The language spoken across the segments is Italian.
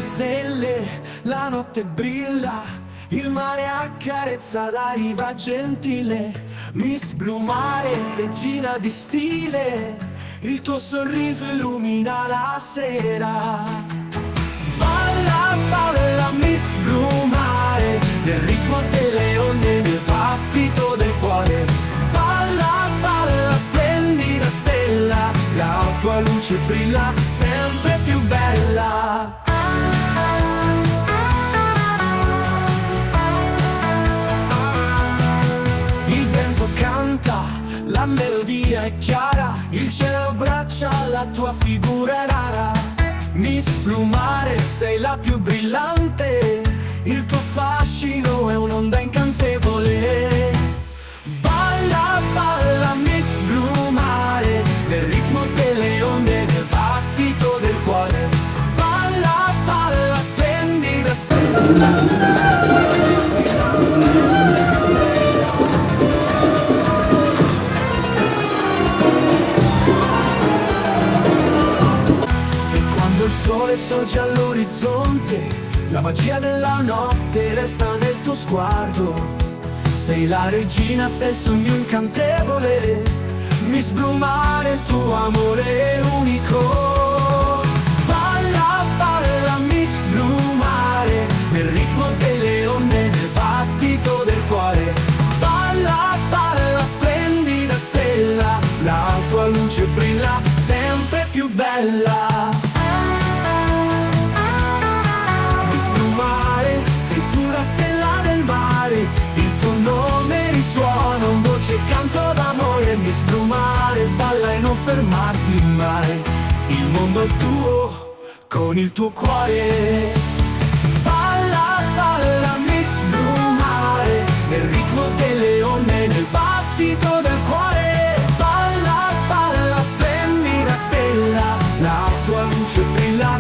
stelle, la notte brilla, il mare accarezza la riva gentile. Miss Blumare, regina di stile, il tuo sorriso illumina la sera. Balla, balla Miss Blumare, nel ritmo delle onde, nel battito del cuore. Balla, balla splendida stella, la tua luce brilla sempre più bella. Il vento canta, la melodia è chiara, il cielo abbraccia, la tua figura è rara. Miss Blumare, sei la più brillante, il tuo fascino è un'onda incantevole. Balla, balla Miss Blumare, nel ritmo delle onde, nel battito del cuore. Balla, balla splendida il sole sorge all'orizzonte, la magia della notte resta nel tuo sguardo. Sei la regina, sei il sogno incantevole, Miss Blumare, il tuo amore è unico. Balla, balla Miss Blumare, nel ritmo delle onde, nel battito del cuore. Balla, balla splendida stella, la tua luce brilla sempre più bella. Sei tu la stella del mare, il tuo nome risuona, un dolce canto d'amore. Miss Blumare, balla e non fermarti mai, il mondo è tuo con il tuo cuore. Balla, balla Miss Blumare, nel ritmo delle onde, nel battito del cuore. Balla, balla splendida stella, la tua luce brilla.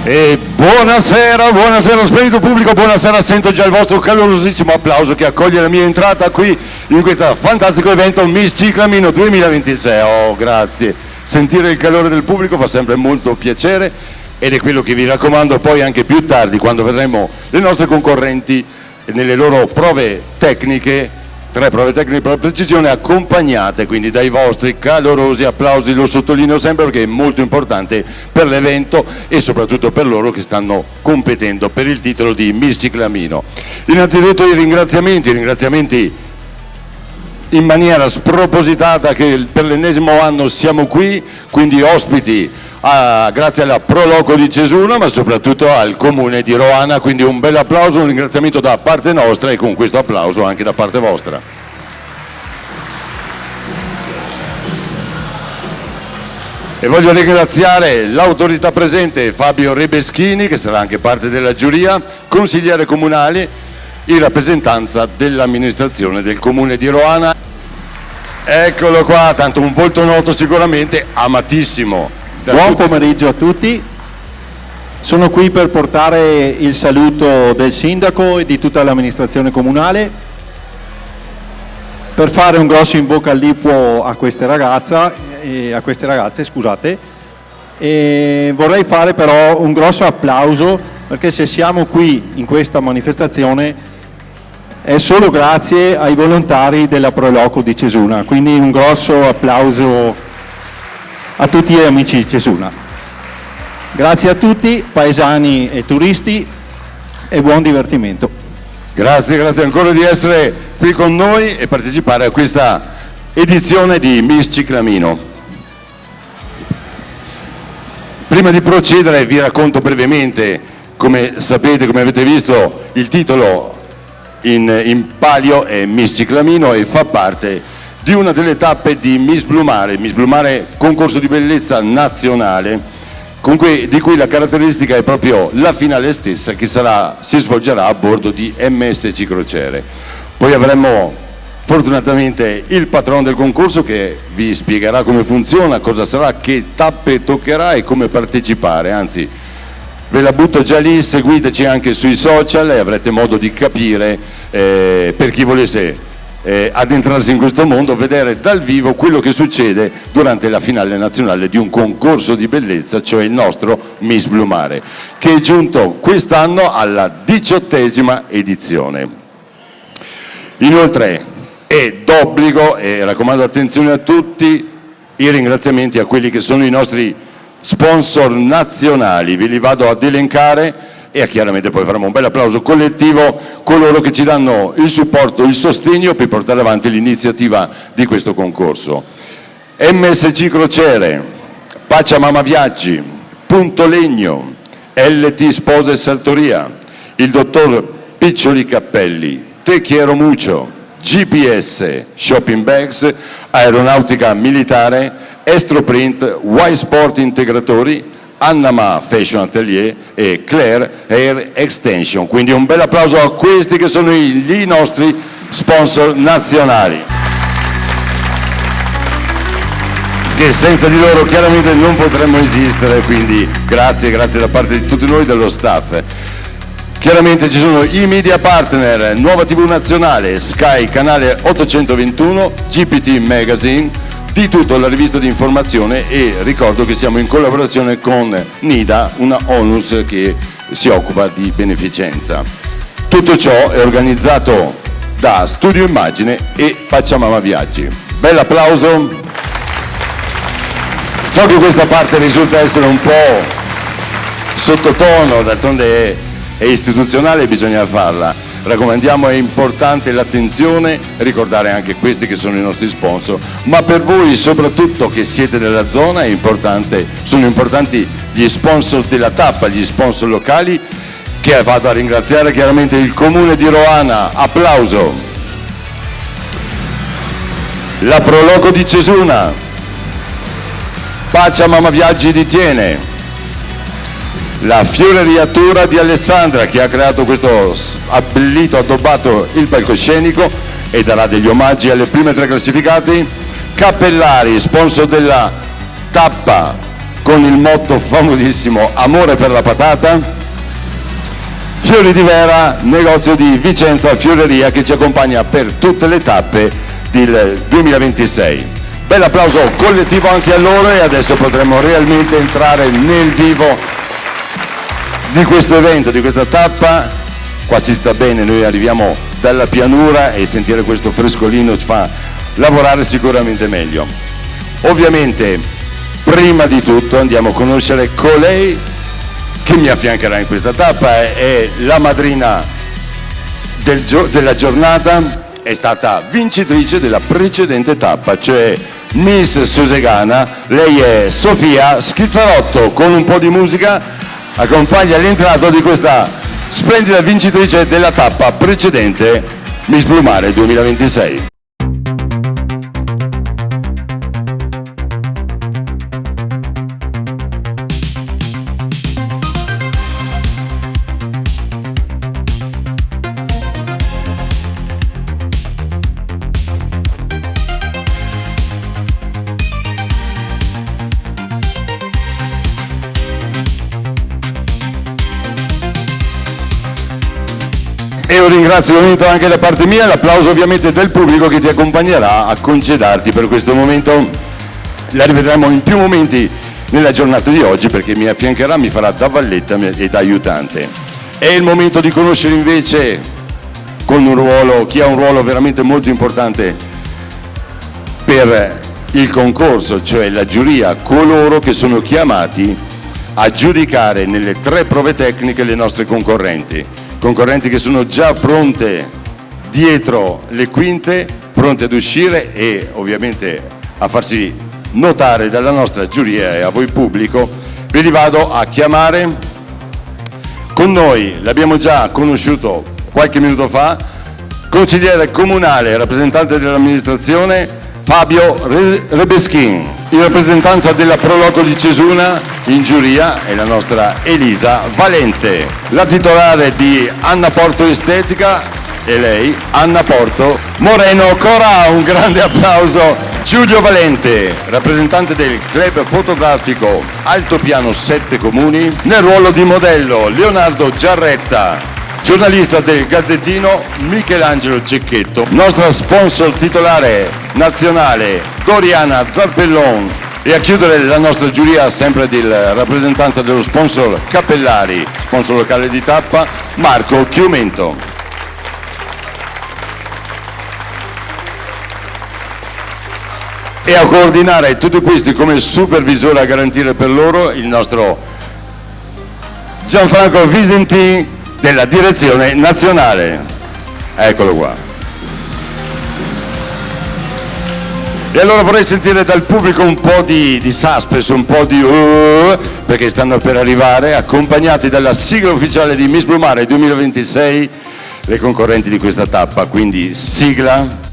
E buonasera splendido pubblico, buonasera, sento già il vostro calorosissimo applauso che accoglie la mia entrata qui in questo fantastico evento Miss Ciclamino 2026. Oh, grazie, sentire il calore del pubblico fa sempre molto piacere ed è quello che vi raccomando poi anche più tardi quando vedremo le nostre concorrenti nelle loro prove tecniche. 3 prove tecniche per la precisione accompagnate quindi dai vostri calorosi applausi, lo sottolineo sempre perché è molto importante per l'evento e soprattutto per loro che stanno competendo per il titolo di Miss Ciclamino. Innanzitutto i ringraziamenti in maniera spropositata che per l'ennesimo anno siamo qui, quindi ospiti grazie alla Proloco di Cesuna, ma soprattutto al Comune di Roana, quindi un bel applauso, un ringraziamento da parte nostra e con questo applauso anche da parte vostra. E voglio ringraziare l'autorità presente Fabio Rebeschini, che sarà anche parte della giuria, consigliere comunale in rappresentanza dell'amministrazione del Comune di Roana. Eccolo qua, tanto un volto noto sicuramente, amatissimo. Buon pomeriggio a tutti, sono qui per portare il saluto del sindaco e di tutta l'amministrazione comunale, per fare un grosso in bocca al lupo a queste ragazze, scusate, e vorrei fare però un grosso applauso, perché se siamo qui in questa manifestazione è solo grazie ai volontari della Proloco di Cesuna, quindi un grosso applauso a tutti gli amici di Cesuna. Grazie a tutti, paesani e turisti, e buon divertimento. Grazie ancora di essere qui con noi e partecipare a questa edizione di Miss Ciclamino. Prima di procedere vi racconto brevemente, come sapete, come avete visto, il titolo in palio è Miss Ciclamino e fa parte di una delle tappe di Miss Blumare. Miss Blumare, concorso di bellezza nazionale, di cui la caratteristica è proprio la finale stessa, che si svolgerà a bordo di MSC Crociere. Poi avremo fortunatamente il patrono del concorso che vi spiegherà come funziona, cosa sarà, che tappe toccherà e come partecipare, anzi ve la butto già lì, seguiteci anche sui social e avrete modo di capire, per chi volesse addentrarsi in questo mondo, vedere dal vivo quello che succede durante la finale nazionale di un concorso di bellezza, cioè il nostro Miss Blumare, che è giunto quest'anno alla 18ª edizione. Inoltre è d'obbligo, e raccomando attenzione a tutti, i ringraziamenti a quelli che sono i nostri sponsor nazionali, ve li vado ad elencare e chiaramente poi faremo un bel applauso collettivo, coloro che ci danno il supporto, il sostegno per portare avanti l'iniziativa di questo concorso. MSC Crociere, Pacciamama Viaggi, Punto Legno, LT Spose e Sartoria, il dottor Piccioli Cappelli, Te Quiero Mucho, GPS, Shopping Bags, Aeronautica Militare, Estroprint, Y Sport Integratori, Annama Fashion Atelier e Claire Hair Extension. Quindi un bel applauso a questi che sono i nostri sponsor nazionali, che senza di loro chiaramente non potremmo esistere, quindi grazie da parte di tutti noi, dello staff. Chiaramente ci sono i media partner, Nuova TV Nazionale, Sky Canale 821, GPT Magazine, di tutto la rivista di informazione, e ricordo che siamo in collaborazione con NIDA, una onlus che si occupa di beneficenza. Tutto ciò è organizzato da Studio Immagine e Pacciamama Viaggi. Bell'applauso. So che questa parte risulta essere un po' sottotono, d'altronde è istituzionale, bisogna farla. Raccomandiamo, è importante l'attenzione, ricordare anche questi che sono i nostri sponsor, ma per voi soprattutto che siete della zona sono importanti gli sponsor della tappa, gli sponsor locali, che vado a ringraziare chiaramente il Comune di Roana, applauso, la Proloco di Cesuna, Pacciamama Viaggi di Tiene, la Fioreriatura di Alessandra, che ha creato questo abbellito, addobbato il palcoscenico e darà degli omaggi alle prime 3 classificate. Cappellari, sponsor della tappa con il motto famosissimo Amore per la patata. Fiori di Vera, negozio di Vicenza Fioreria, che ci accompagna per tutte le tappe del 2026. Bell'applauso collettivo anche a loro, e adesso potremo realmente entrare nel vivo di questo evento, di questa tappa. Qua si sta bene, noi arriviamo dalla pianura e sentire questo frescolino ci fa lavorare sicuramente meglio. Ovviamente, prima di tutto andiamo a conoscere colei che mi affiancherà in questa tappa, è la madrina della giornata, è stata vincitrice della precedente tappa, cioè Miss Susegana, lei è Sofia Schizzarotto. Con un po' di musica accompagna l'entrato di questa splendida vincitrice della tappa precedente Miss Blumare 2026. E un ringraziamento anche da parte mia, l'applauso ovviamente del pubblico che ti accompagnerà a congedarti per questo momento. La rivedremo in più momenti nella giornata di oggi perché mi affiancherà, mi farà da valletta e da aiutante. È il momento di conoscere invece con un ruolo, chi ha un ruolo veramente molto importante per il concorso, cioè la giuria, coloro che sono chiamati a giudicare nelle 3 prove tecniche le nostre concorrenti che sono già pronte dietro le quinte, pronte ad uscire e ovviamente a farsi notare dalla nostra giuria e a voi pubblico. Ve li vado a chiamare. Con noi, l'abbiamo già conosciuto qualche minuto fa, consigliere comunale, rappresentante dell'amministrazione Fabio Rebeschin. In rappresentanza della Proloco di Cesuna in giuria è la nostra Elisa Valente. La titolare di Anna Porto Estetica è lei, Anna Porto Moreno Cora. Un grande applauso. Giulio Valente, rappresentante del club fotografico Altopiano 7 Comuni. Nel ruolo di modello Leonardo Giarretta, giornalista del Gazzettino Michelangelo Cecchetto, nostra sponsor titolare nazionale Doriana Zampieron e a chiudere la nostra giuria sempre di rappresentanza dello sponsor Cappellari, sponsor locale di tappa, Marco Chiumento. E a coordinare tutti questi come supervisore a garantire per loro il nostro Gianfranco Vicentin della direzione nazionale. Eccolo qua. E allora vorrei sentire dal pubblico un po' di suspense, un po' di perché stanno per arrivare, accompagnati dalla sigla ufficiale di Miss Blumare 2026, le concorrenti di questa tappa. Quindi sigla.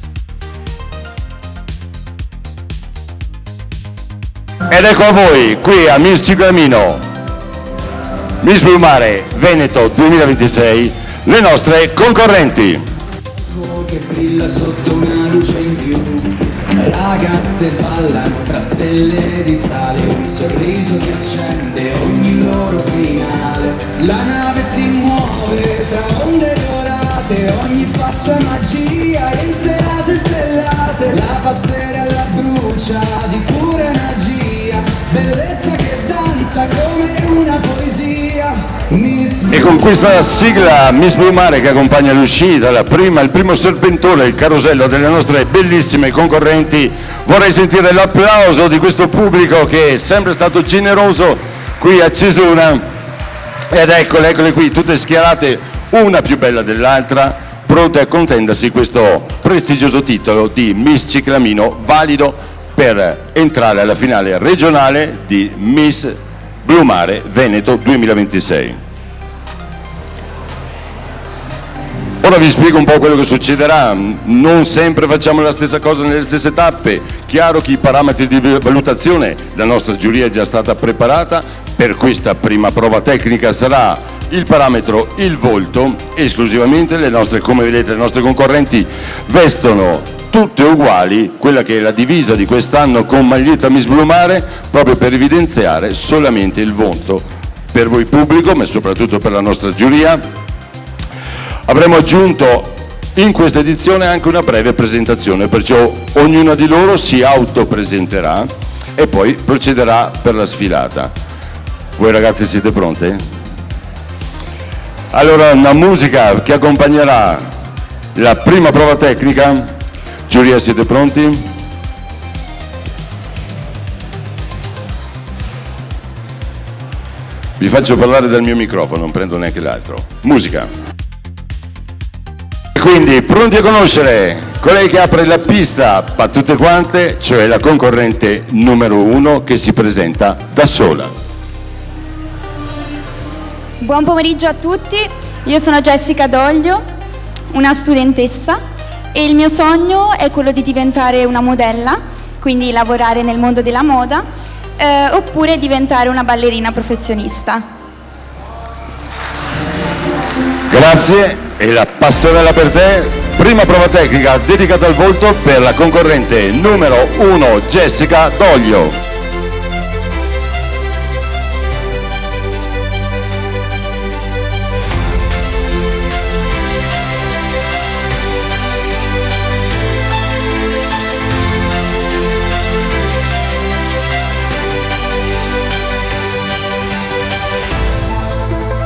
Ed ecco a voi, qui a Miss Ciclamino, Miss Blumare Veneto 2026, le nostre concorrenti. Che brilla sotto una luce in più, ragazze ballano tra stelle di sale, un sorriso che accende ogni loro finale. La nave si muove tra onde dorate, ogni passo è magia, in serate stellate, la passerella brucia di pura magia, bellezza che danza come una poesia. E con questa sigla Miss Blumare che accompagna l'uscita, il primo serpentone, il carosello delle nostre bellissime concorrenti, vorrei sentire l'applauso di questo pubblico che è sempre stato generoso qui a Cesuna. Ed eccole qui, tutte schierate, una più bella dell'altra, pronte a contendersi questo prestigioso titolo di Miss Ciclamino, valido per entrare alla finale regionale di Miss Blumare Veneto 2026. Ora vi spiego un po' quello che succederà. Non sempre facciamo la stessa cosa nelle stesse tappe. Chiaro che i parametri di valutazione, la nostra giuria è già stata preparata. Per questa prima prova tecnica sarà il parametro il volto, esclusivamente. Come vedete, le nostre concorrenti vestono tutte uguali, quella che è la divisa di quest'anno con maglietta Miss Blumare, proprio per evidenziare solamente il volto per voi pubblico, ma soprattutto per la nostra giuria. Avremo aggiunto in questa edizione anche una breve presentazione, perciò ognuna di loro si autopresenterà e poi procederà per la sfilata. Voi ragazzi siete pronte? Allora, una musica che accompagnerà la prima prova tecnica. Giuria, siete pronti? Vi faccio parlare dal mio microfono, non prendo neanche l'altro. Musica. quindi pronti a conoscere colei che apre la pista a tutte quante, cioè la concorrente numero 1 che si presenta da sola. Buon pomeriggio a tutti, io sono Jessica Doglio, una studentessa e il mio sogno è quello di diventare una modella, quindi lavorare nel mondo della moda, oppure diventare una ballerina professionista. Grazie, e la passerella per te, prima prova tecnica dedicata al volto per la concorrente numero 1 Jessica Doglio.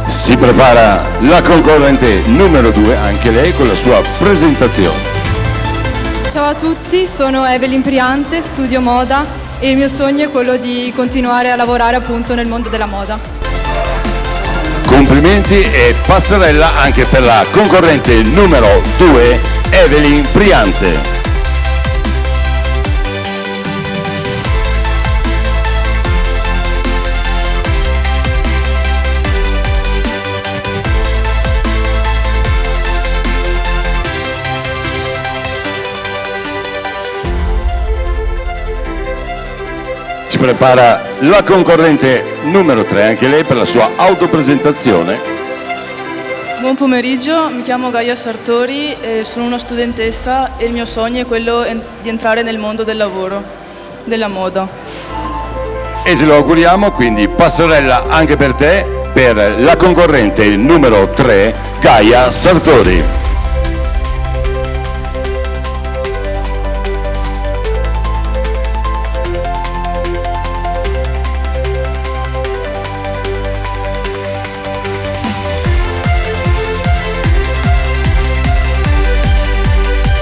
Si prepara la concorrente numero 2, anche lei con la sua presentazione. Ciao a tutti, sono Evelyn Priante, studio moda e il mio sogno è quello di continuare a lavorare appunto nel mondo della moda. Complimenti e passerella anche per la concorrente numero 2, Evelyn Priante. Si prepara la concorrente numero 3, anche lei per la sua autopresentazione. Buon pomeriggio, mi chiamo Gaia Sartori, sono una studentessa e il mio sogno è quello di entrare nel mondo del lavoro, della moda. E te lo auguriamo, quindi passerella anche per te, per la concorrente numero 3, Gaia Sartori.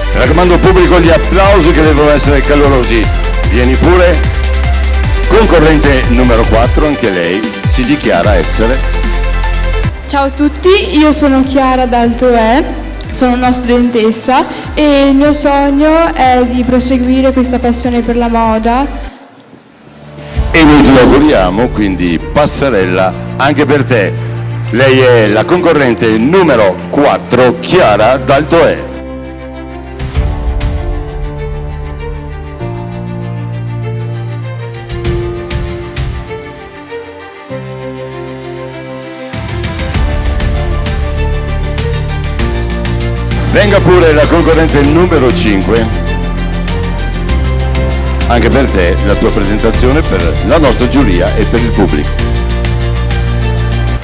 Mi raccomando pubblico, gli applausi che devono essere calorosi. Vieni pure. Concorrente numero 4, anche lei si dichiara essere. Ciao a tutti, io sono Chiara D'Altoè, sono una studentessa e il mio sogno è di proseguire questa passione per la moda. E noi te lo auguriamo, quindi passerella anche per te. Lei è la concorrente numero 4, Chiara D'Altoè. Venga pure la concorrente numero 5, anche per te la tua presentazione per la nostra giuria e per il pubblico.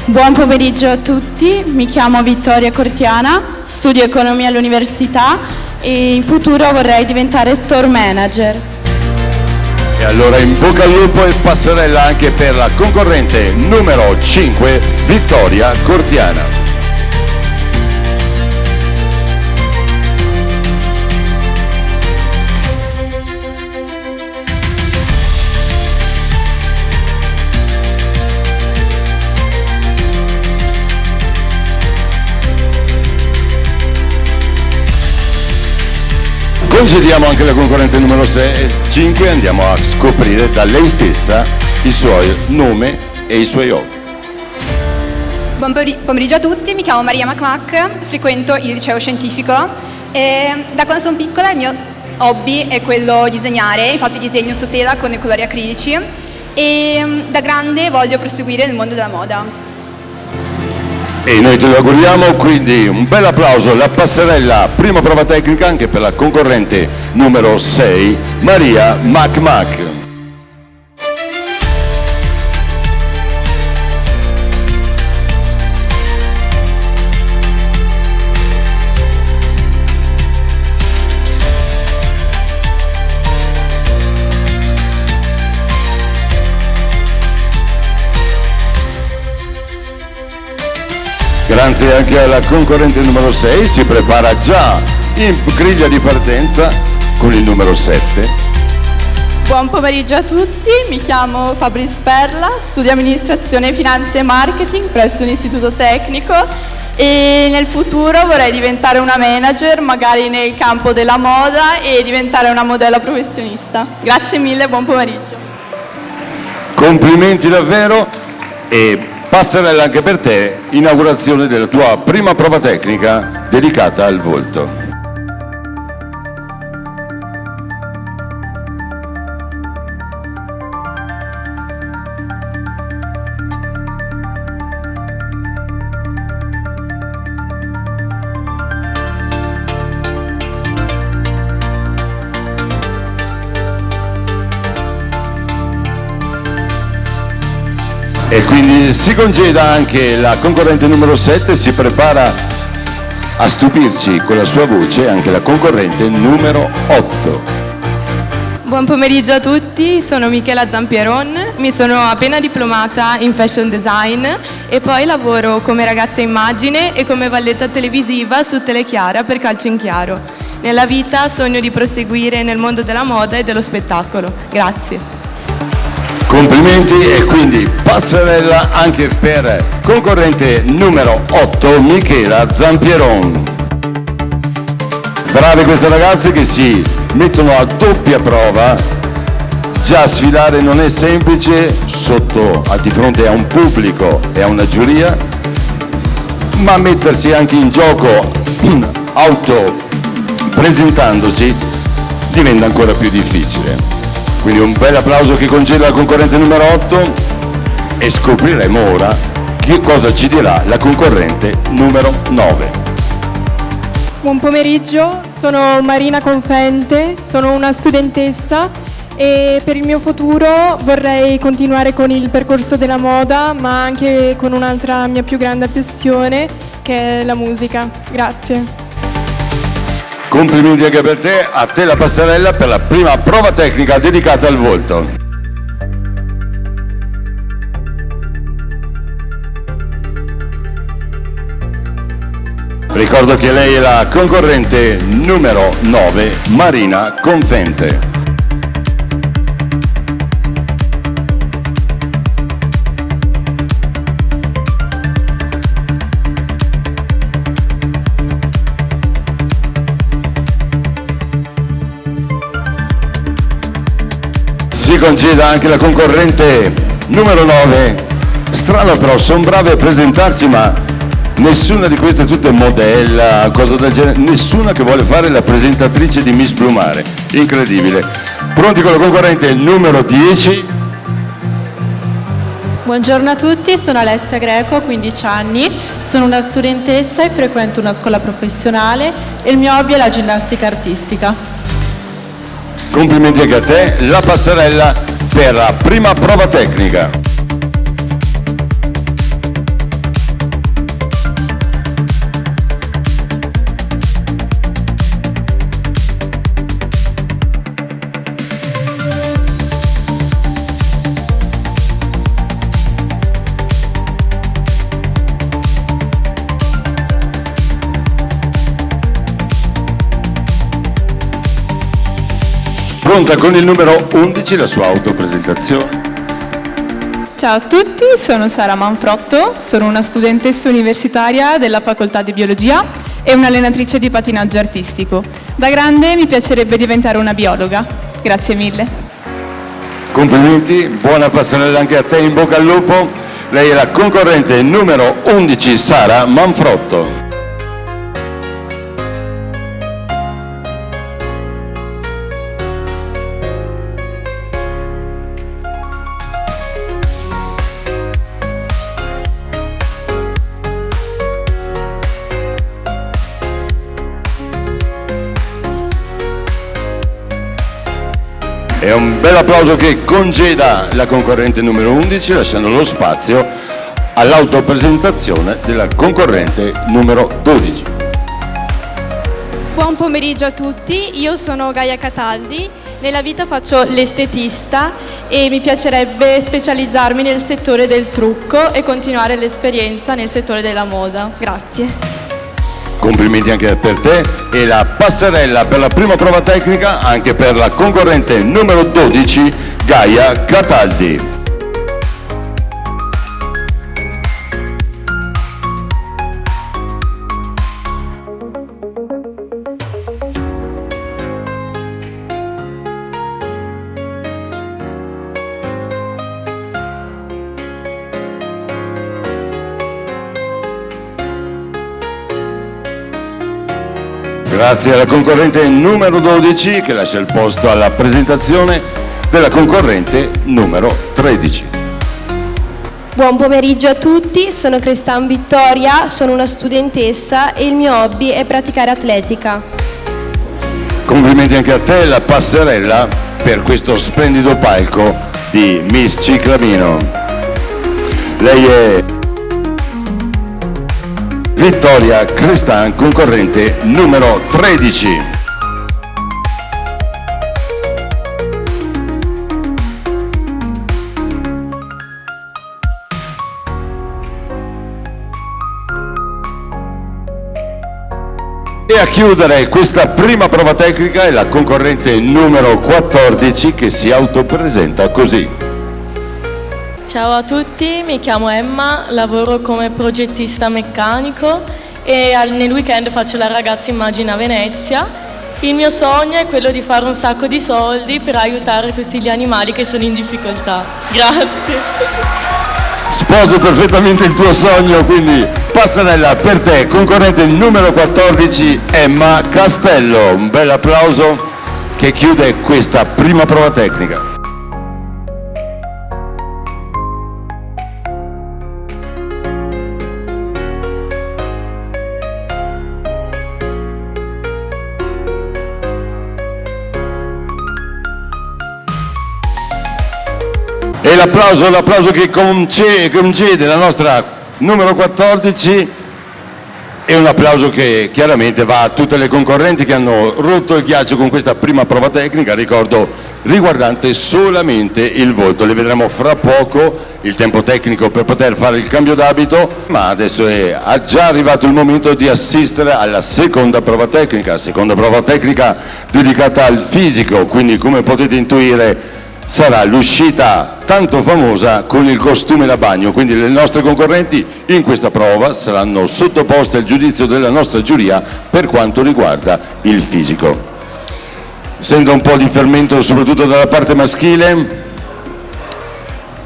Buon pomeriggio a tutti, mi chiamo Vittoria Cortiana, studio economia all'università e in futuro vorrei diventare store manager. E allora in bocca al lupo e passerella anche per la concorrente numero 5, Vittoria Cortiana. Concediamo anche la concorrente numero 5 e andiamo a scoprire da lei stessa il suo nome e i suoi hobby. Buon pomeriggio a tutti, mi chiamo Maria Macmac, frequento il liceo scientifico e da quando sono piccola il mio hobby è quello di disegnare, infatti disegno su tela con i colori acrilici e da grande voglio proseguire nel mondo della moda. E noi te lo auguriamo, quindi un bel applauso alla passerella, prima prova tecnica anche per la concorrente numero 6, Maria Macmac. Grazie anche alla concorrente numero 6, si prepara già in griglia di partenza con il numero 7. Buon pomeriggio a tutti, mi chiamo Fabris Perla, studio amministrazione, finanze e marketing presso un istituto tecnico e nel futuro vorrei diventare una manager, magari nel campo della moda, e diventare una modella professionista. Grazie mille, buon pomeriggio. Complimenti davvero e passerella anche per te, inaugurazione della tua prima prova tecnica dedicata al volto. E quindi si congeda anche la concorrente numero 7, si prepara a stupirci con la sua voce anche la concorrente numero 8. Buon pomeriggio a tutti, sono Michela Zampieron, mi sono appena diplomata in fashion design e poi lavoro come ragazza immagine e come valletta televisiva su Telechiara per Calcio in Chiaro. Nella vita sogno di proseguire nel mondo della moda e dello spettacolo. Grazie. Complimenti e quindi passerella anche per concorrente numero 8, Michela Zampieron. Brave queste ragazze che si mettono a doppia prova. Già sfilare non è semplice di fronte a un pubblico e a una giuria, ma mettersi anche in gioco presentandosi diventa ancora più difficile. Quindi un bel applauso che congela la concorrente numero 8 e scopriremo ora che cosa ci dirà la concorrente numero 9. Buon pomeriggio, sono Marina Confente, sono una studentessa e per il mio futuro vorrei continuare con il percorso della moda, ma anche con un'altra mia più grande passione che è la musica. Grazie. Complimenti anche per te, a te la passerella per la prima prova tecnica dedicata al volto. Ricordo che lei è la concorrente numero 9, Marina Confente. Si congeda anche la concorrente numero 9. Strano però, sono brave a presentarsi, ma nessuna di queste tutte modella, cosa del genere, nessuna che vuole fare la presentatrice di Miss Blumare. Incredibile. Pronti con la concorrente numero 10? Buongiorno a tutti, sono Alessia Greco, ho 15 anni, sono una studentessa e frequento una scuola professionale e il mio hobby è la ginnastica artistica. Complimenti anche a te, la passerella per la prima prova tecnica. Pronta con il numero 11 la sua autopresentazione. Ciao a tutti, sono Sara Manfrotto, sono una studentessa universitaria della facoltà di biologia e un'allenatrice di pattinaggio artistico. Da grande mi piacerebbe diventare una biologa. Grazie mille. Complimenti, buona passerella anche a te, in bocca al lupo. Lei è la concorrente numero 11, Sara Manfrotto. E un bel applauso che congeda la concorrente numero 11, lasciando lo spazio all'autopresentazione della concorrente numero 12. Buon pomeriggio a tutti, io sono Gaia Cataldi, nella vita faccio l'estetista e mi piacerebbe specializzarmi nel settore del trucco e continuare l'esperienza nel settore della moda. Grazie. Complimenti anche per te e la passerella per la prima prova tecnica anche per la concorrente numero 12, Gaia Cataldi. Grazie alla concorrente numero 12 che lascia il posto alla presentazione della concorrente numero 13. Buon pomeriggio a tutti, sono Cristan Vittoria, sono una studentessa e il mio hobby è praticare atletica. Complimenti anche a te, la passerella per questo splendido palco di Miss Ciclamino. Lei è Vittoria Cristan, concorrente numero 13. E a chiudere questa prima prova tecnica è la concorrente numero 14 che si autopresenta così. Ciao a tutti, mi chiamo Emma, lavoro come progettista meccanico e nel weekend faccio la ragazza immagine a Venezia. Il mio sogno è quello di fare un sacco di soldi per aiutare tutti gli animali che sono in difficoltà. Grazie. Sposo perfettamente il tuo sogno, quindi passerella per te, concorrente numero 14 Emma Castello. Un bel applauso che chiude questa prima prova tecnica. E l'applauso che concede la nostra numero 14 è un applauso che chiaramente va a tutte le concorrenti che hanno rotto il ghiaccio con questa prima prova tecnica, ricordo riguardante solamente il volto. Le vedremo fra poco, il tempo tecnico per poter fare il cambio d'abito, ma adesso è già arrivato il momento di assistere alla seconda prova tecnica dedicata al fisico, quindi come potete intuire sarà l'uscita tanto famosa con il costume da bagno, quindi le nostre concorrenti in questa prova saranno sottoposte al giudizio della nostra giuria per quanto riguarda il fisico. Sento un po' di fermento soprattutto dalla parte maschile,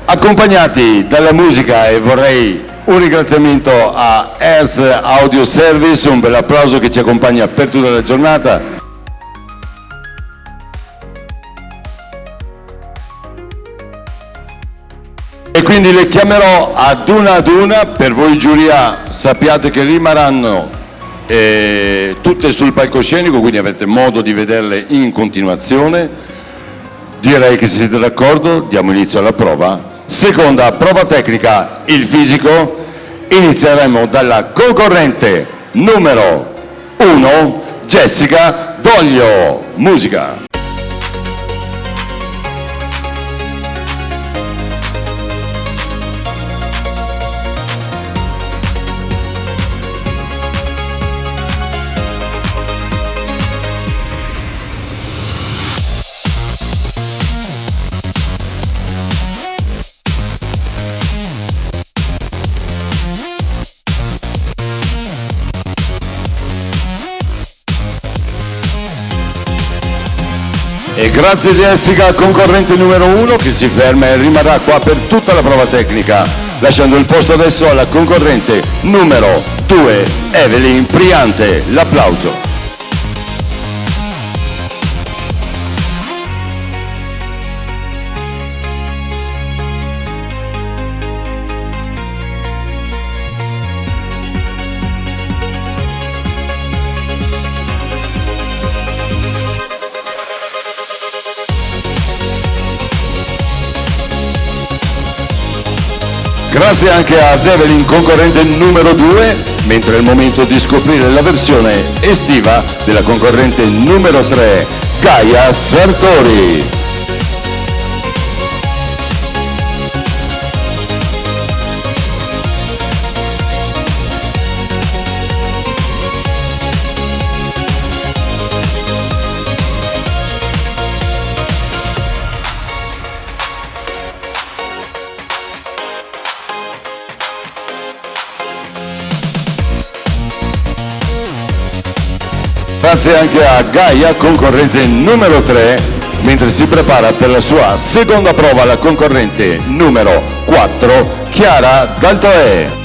accompagnati dalla musica, e vorrei un ringraziamento a Earth Audio Service, un bel applauso che ci accompagna per tutta la giornata. E quindi le chiamerò ad una, per voi giuria sappiate che rimarranno tutte sul palcoscenico, quindi avrete modo di vederle in continuazione. Direi che se siete d'accordo diamo inizio alla prova. Seconda prova tecnica, il fisico. Inizieremo dalla concorrente numero 1, Jessica Doglio. Musica. E grazie Jessica, concorrente numero 1 che si ferma e rimarrà qua per tutta la prova tecnica, lasciando il posto adesso alla concorrente numero 2, Evelyn Priante. L'applauso. Grazie anche ad Evelyn, concorrente numero 2, mentre è il momento di scoprire la versione estiva della concorrente numero 3, Gaia Sartori. Grazie anche a Gaia, concorrente numero 3, mentre si prepara per la sua seconda prova la concorrente numero 4, Chiara Daltoe.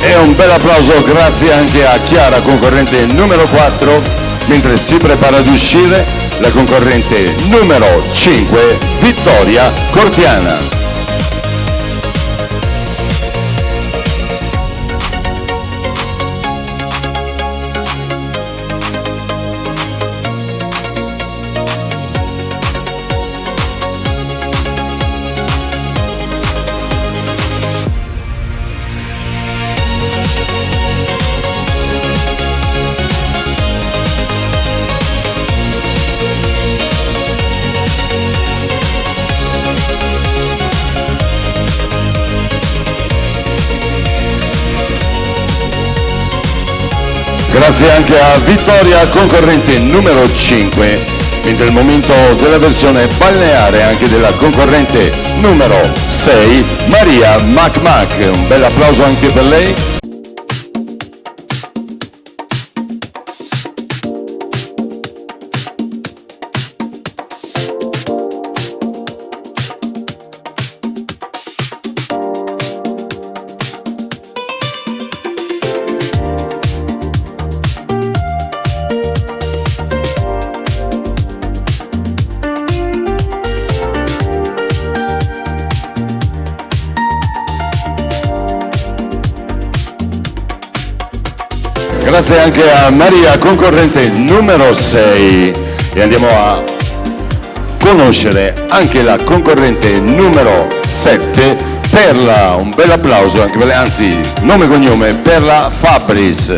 E un bel applauso grazie anche a Chiara, concorrente numero 4, mentre si prepara ad uscire la concorrente numero 5, Vittoria Cortiana. Grazie anche a Vittoria, concorrente numero 5, mentre il momento della versione balneare anche della concorrente numero 6, Maria Mac. Un bel applauso anche per lei. Grazie anche a Maria, concorrente numero 6, e andiamo a conoscere anche la concorrente numero 7, Perla. Un bel applauso anche per lei, anzi nome e cognome Perla Fabris.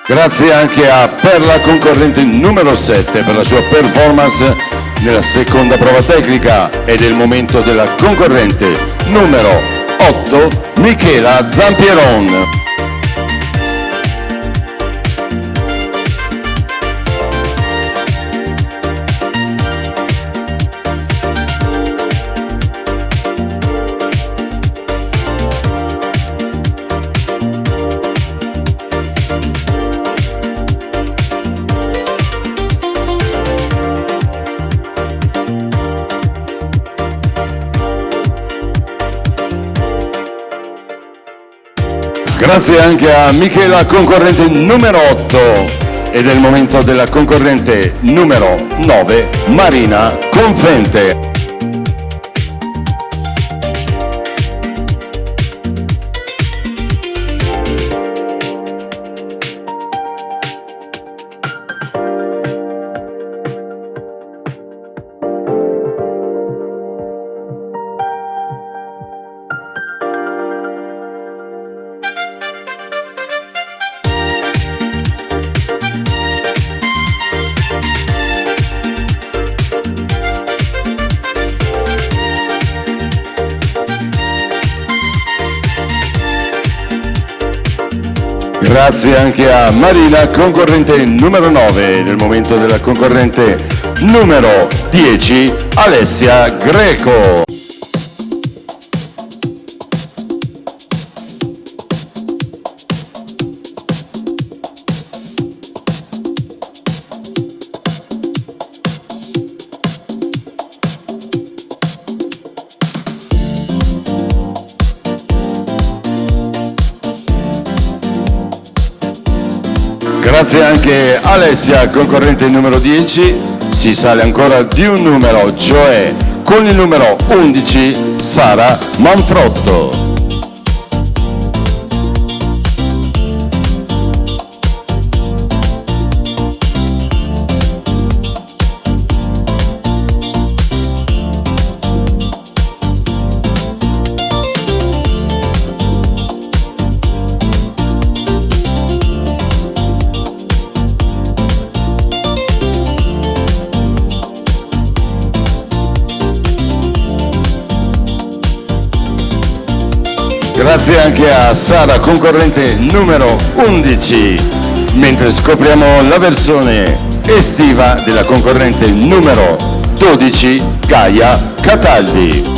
Grazie anche a Perla, concorrente numero 7, per la sua performance nella seconda prova tecnica. Ed è il momento della concorrente numero 8, Michela Zampieron. Grazie anche a Michela, concorrente numero 8, ed è il momento della concorrente numero 9, Marina Confente. Grazie anche a Marina, concorrente numero 9, nel momento della concorrente numero 10, Alessia Greco. Grazie anche Alessia, concorrente numero 10, si sale ancora di un numero, cioè con il numero 11, Sara Manfrotto. Grazie anche a Sara, concorrente numero 11, mentre scopriamo la versione estiva della concorrente numero 12, Gaia Cataldi.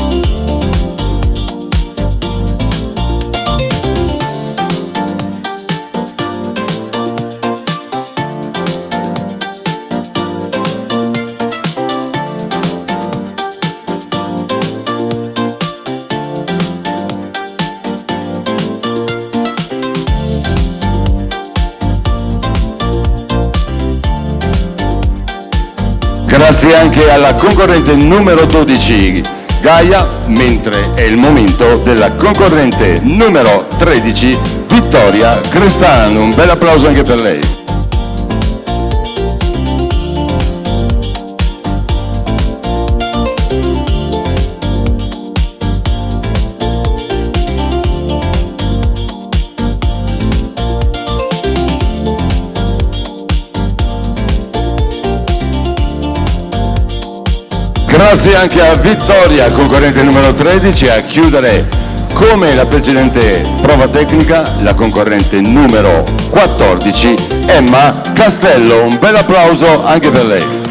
Grazie anche alla concorrente numero 12, Gaia, mentre è il momento della concorrente numero 13, Vittoria Crestano. Un bel applauso anche per lei. Grazie anche a Vittoria, concorrente numero 13, a chiudere come la precedente prova tecnica la concorrente numero 14, Emma Castello. Un bel applauso anche per lei.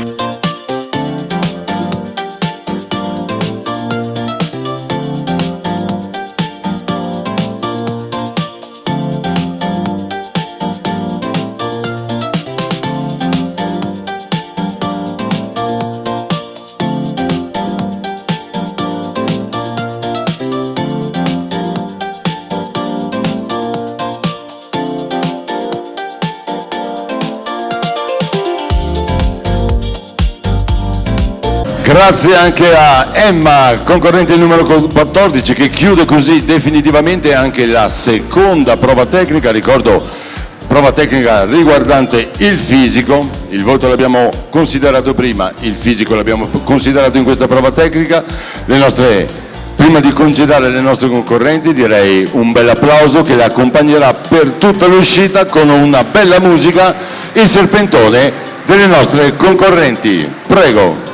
Grazie anche a Emma, concorrente numero 14, che chiude così definitivamente anche la seconda prova tecnica. Ricordo, prova tecnica riguardante il fisico. Il voto l'abbiamo considerato prima, il fisico l'abbiamo considerato in questa prova tecnica. Prima di congedare le nostre concorrenti, direi un bel applauso che le accompagnerà per tutta l'uscita con una bella musica, il serpentone delle nostre concorrenti. Prego.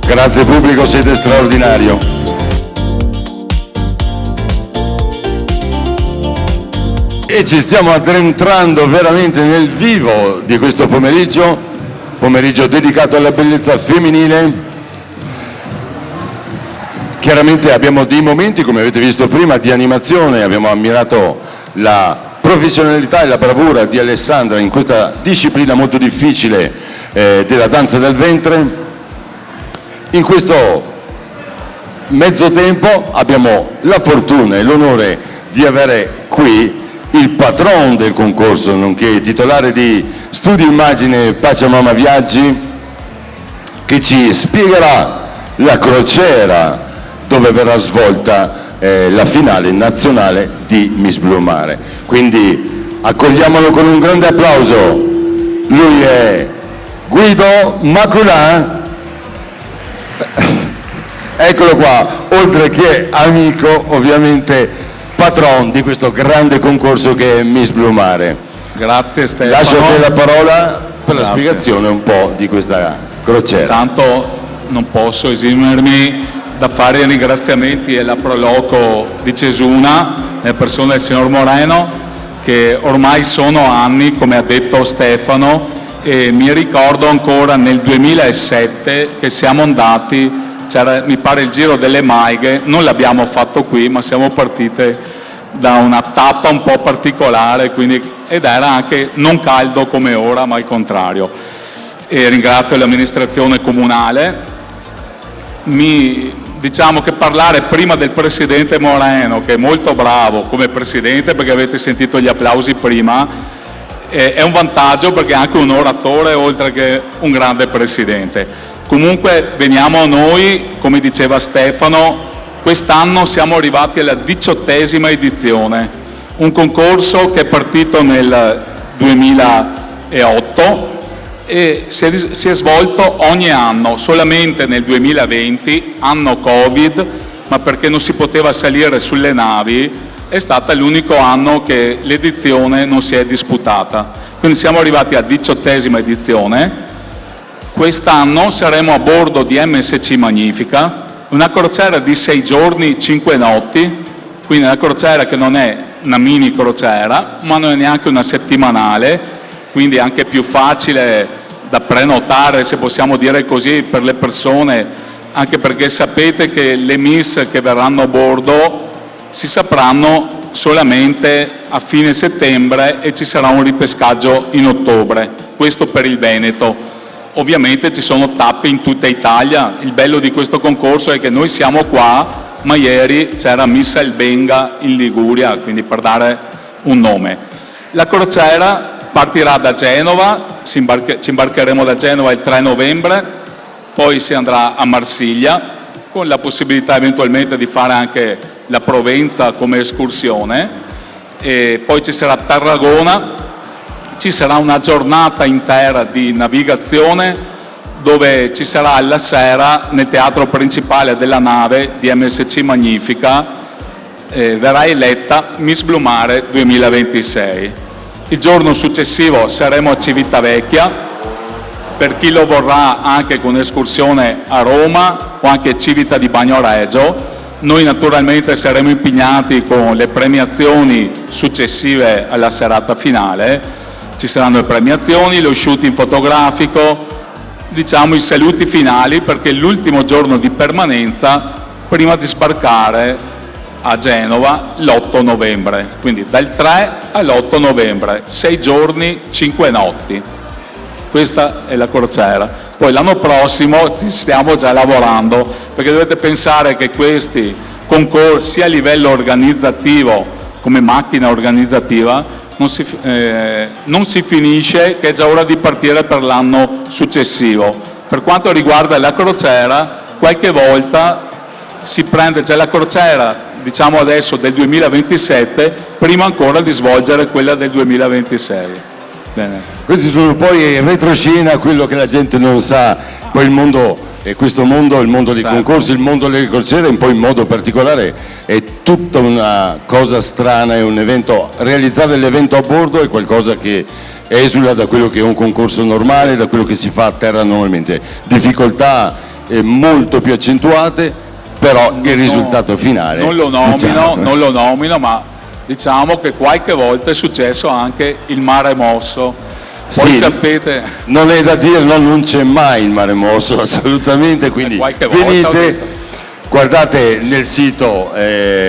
Grazie pubblico, siete straordinario. E ci stiamo addentrando veramente nel vivo di questo pomeriggio dedicato alla bellezza femminile. Chiaramente abbiamo dei momenti, come avete visto prima, di animazione. Abbiamo ammirato la professionalità e la bravura di Alessandra in questa disciplina molto difficile della danza del ventre. In questo mezzo tempo abbiamo la fortuna e l'onore di avere qui il patron del concorso, nonché titolare di Studio Immagine Pachamama Viaggi, che ci spiegherà la crociera dove verrà svolta la finale nazionale di Miss Blumare. Quindi accogliamolo con un grande applauso. Lui è Guido Maculin. Eccolo qua, oltre che amico, ovviamente patron di questo grande concorso che è Miss Blumare. Grazie Stefano. Lascio a te la parola per la spiegazione un po' di questa crociera. Intanto non posso esimermi da fare i ringraziamenti alla Proloco di Cesuna, nella persona del signor Moreno, che ormai sono anni, come ha detto Stefano, e mi ricordo ancora nel 2007 che siamo andati, c'era mi pare il Giro delle Maighe, non l'abbiamo fatto qui ma siamo partite da una tappa un po' particolare, ed era anche non caldo come ora ma al contrario. E ringrazio l'amministrazione comunale. Diciamo che parlare prima del presidente Moreno, che è molto bravo come presidente, perché avete sentito gli applausi prima, è un vantaggio perché è anche un oratore oltre che un grande presidente. Comunque veniamo a noi, come diceva Stefano, quest'anno siamo arrivati alla 18ª edizione, un concorso che è partito nel 2008 e si è svolto ogni anno, solamente nel 2020, anno Covid, ma perché non si poteva salire sulle navi, è stato l'unico anno che l'edizione non si è disputata. Quindi siamo arrivati alla 18ª edizione. Quest'anno saremo a bordo di MSC Magnifica, una crociera di 6 giorni, 5 notti, quindi una crociera che non è una mini crociera, ma non è neanche una settimanale, quindi è anche più facile da prenotare, se possiamo dire così, per le persone, anche perché sapete che le miss che verranno a bordo si sapranno solamente a fine settembre e ci sarà un ripescaggio in ottobre, questo per il Veneto. Ovviamente ci sono tappe in tutta Italia, il bello di questo concorso è che noi siamo qua, ma ieri c'era Miss Albenga in Liguria, quindi per dare un nome. La crociera partirà da Genova, ci imbarcheremo da Genova il 3 novembre, poi si andrà a Marsiglia, con la possibilità eventualmente di fare anche la Provenza come escursione, e poi ci sarà Tarragona, ci sarà una giornata intera di navigazione dove ci sarà la sera nel teatro principale della nave di MSC Magnifica, verrà eletta Miss Blumare 2026. Il giorno successivo saremo a Civitavecchia, per chi lo vorrà anche con escursione a Roma o anche Civita di Bagnoregio. Noi naturalmente saremo impegnati con le premiazioni successive alla serata finale, ci saranno le premiazioni, lo shooting fotografico, diciamo i saluti finali, perché l'ultimo giorno di permanenza prima di sbarcare a Genova l'8 novembre, quindi dal 3 all'8 novembre, 6 giorni, 5 notti. Questa è la crociera. Poi l'anno prossimo ci stiamo già lavorando, perché dovete pensare che questi concorsi, sia a livello organizzativo come macchina organizzativa, non si finisce, che è già ora di partire per l'anno successivo. Per quanto riguarda la crociera, qualche volta si prende già la crociera, diciamo adesso del 2027, prima ancora di svolgere quella del 2026. Bene. Questi sono poi in retroscena quello che la gente non sa, poi il mondo, e questo mondo, il mondo dei concorsi, il mondo delle crociere, un po' in modo particolare, è tutta una cosa strana, è un evento, realizzare l'evento a bordo è qualcosa che esula da quello che è un concorso normale, da quello che si fa a terra normalmente. Difficoltà molto più accentuate, però il risultato finale... Non lo nomino, ma diciamo che qualche volta è successo anche il mare mosso. Poi sì, sapete... Non è da dire, no, non c'è mai il mare mosso, assolutamente, quindi venite, guardate nel sito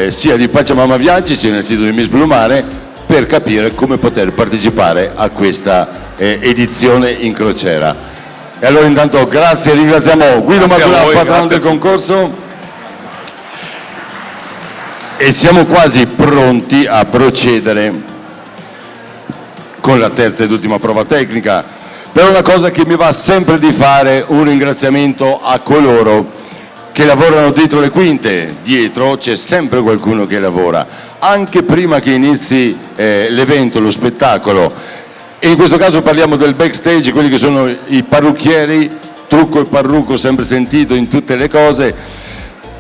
sia di Pachamama Viaggi sia nel sito di Miss Blumare per capire come poter partecipare a questa edizione in crociera. E allora intanto grazie, ringraziamo Guido Maturà, patrono del concorso, e siamo quasi pronti a procedere con la terza ed ultima prova tecnica. Però una cosa che mi va sempre di fare, un ringraziamento a coloro che lavorano dietro le quinte. Dietro c'è sempre qualcuno che lavora, anche prima che inizi l'evento, lo spettacolo. E in questo caso parliamo del backstage, quelli che sono i parrucchieri, trucco e parrucco sempre sentito in tutte le cose,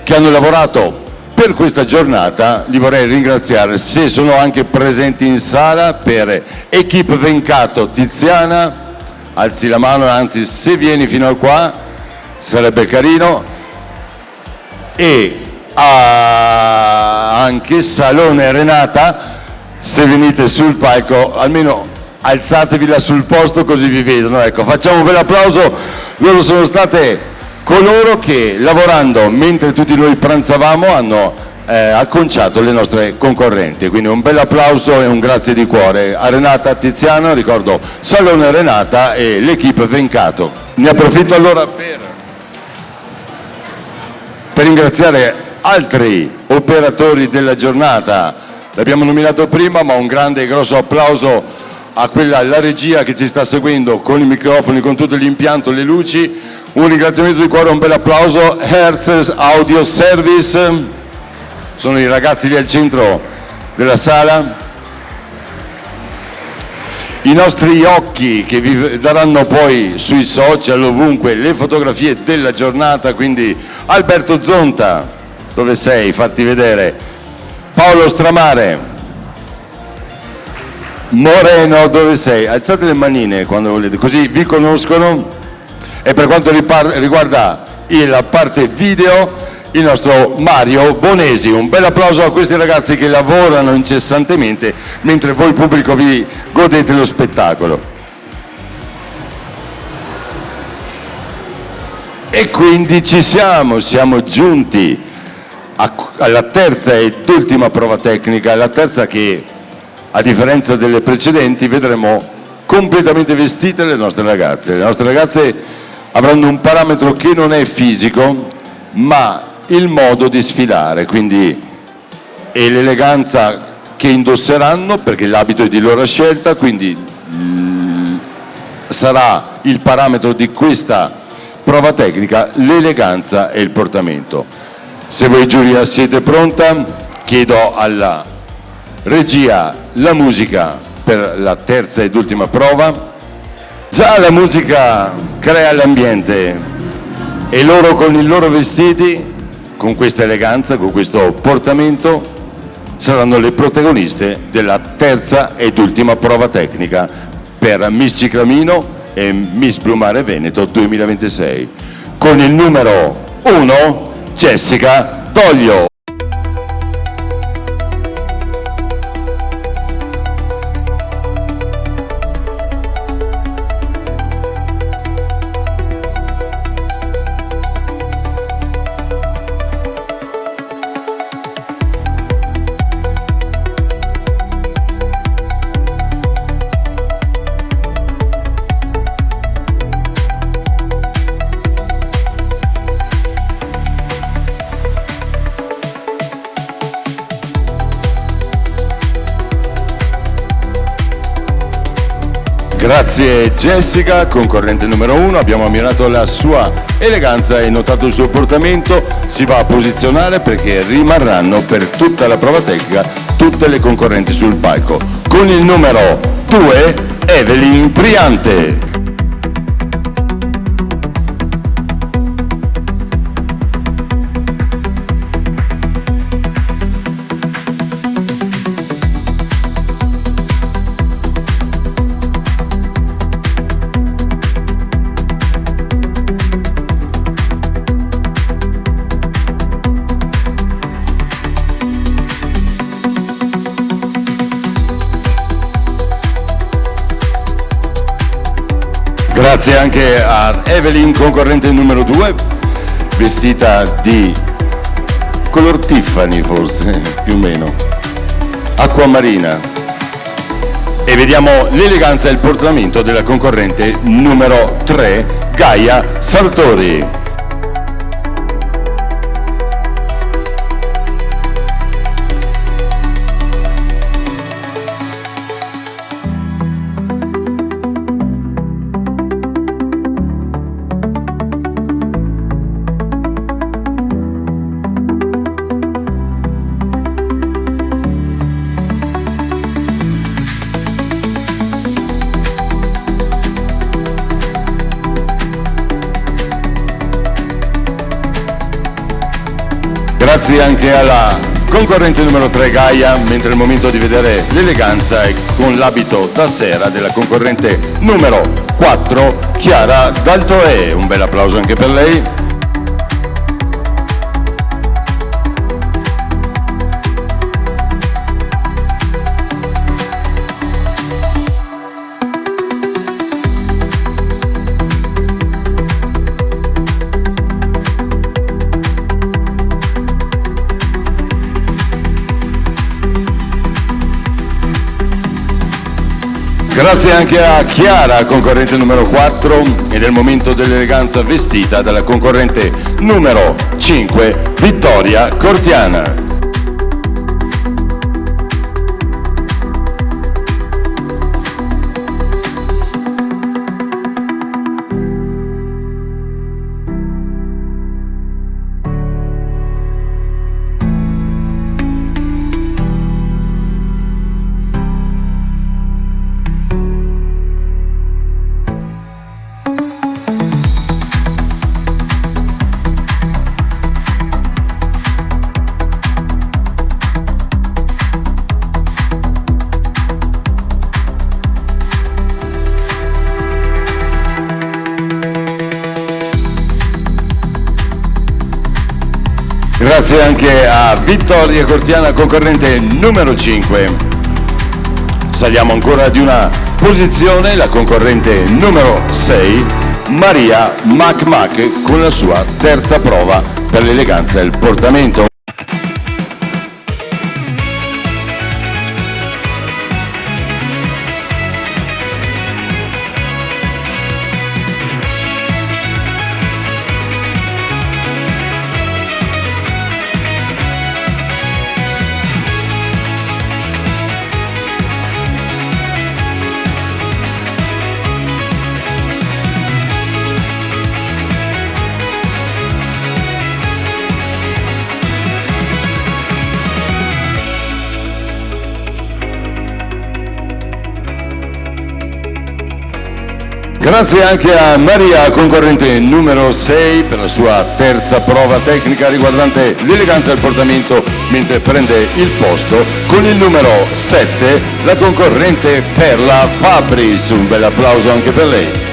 che hanno lavorato per questa giornata. Li vorrei ringraziare, se sono anche presenti in sala, per Equipe Vencato Tiziana, alzi la mano, anzi se vieni fino a qua sarebbe carino, e anche Salone Renata, se venite sul palco almeno alzatevi là sul posto così vi vedono. Ecco, facciamo un bel applauso, loro sono state coloro che, lavorando mentre tutti noi pranzavamo, hanno acconciato le nostre concorrenti. Quindi un bel applauso e un grazie di cuore a Renata Tiziano, ricordo Salone Renata e l'Equipe Vencato. Ne approfitto allora per ringraziare altri operatori della giornata. L'abbiamo nominato prima, ma un grande e grosso applauso a la regia che ci sta seguendo con i microfoni, con tutto l'impianto, le luci. Un ringraziamento di cuore, un bel applauso. Hertz Audio Service, sono i ragazzi lì al centro della sala. i nostri occhi che vi daranno poi sui social ovunque le fotografie della giornata, quindi Alberto Zonta, dove sei? Fatti vedere. Paolo Stramare, Moreno, dove sei? Alzate le manine quando volete, così vi conoscono. E per quanto riguarda la parte video, il nostro Mario Bonesi. Un bel applauso a questi ragazzi che lavorano incessantemente mentre voi pubblico vi godete lo spettacolo. E quindi siamo giunti alla terza ed ultima prova tecnica, la terza che, a differenza delle precedenti, vedremo completamente vestite le nostre ragazze. Le nostre ragazze avranno un parametro che non è fisico, ma il modo di sfilare, quindi e l'eleganza che indosseranno, perché l'abito è di loro scelta, quindi sarà il parametro di questa prova tecnica l'eleganza e il portamento. Se voi giuria siete pronta, chiedo alla regia la musica per la terza ed ultima prova. Già la musica crea l'ambiente e loro con i loro vestiti, con questa eleganza, con questo portamento, saranno le protagoniste della terza ed ultima prova tecnica per Miss Ciclamino e Miss Blumare Veneto 2026. Con il numero 1, Jessica Doglio. Grazie Jessica, concorrente numero 1, abbiamo ammirato la sua eleganza e notato il suo portamento. Si va a posizionare perché rimarranno per tutta la prova tecnica tutte le concorrenti sul palco. Con il numero 2, Evelyn Priante. Grazie anche a Evelyn, concorrente numero 2, vestita di color Tiffany forse, più o meno, acquamarina. E vediamo l'eleganza e il portamento della concorrente numero 3, Gaia Sartori. Grazie anche alla concorrente numero 3 Gaia, mentre è il momento di vedere l'eleganza e con l'abito da sera della concorrente numero 4 Chiara Daltoe. Un bel applauso anche per lei. Grazie anche a Chiara, concorrente numero 4, ed è il momento dell'eleganza vestita dalla concorrente numero 5, Vittoria Cortiana. Grazie anche a Vittoria Cortiana, concorrente numero 5. Saliamo ancora di una posizione, la concorrente numero 6, Maria Mac con la sua terza prova per l'eleganza e il portamento. Grazie anche a Maria, concorrente numero 6, per la sua terza prova tecnica riguardante l'eleganza del portamento, mentre prende il posto con il numero 7 la concorrente Perla Fabris. Un bel applauso anche per lei.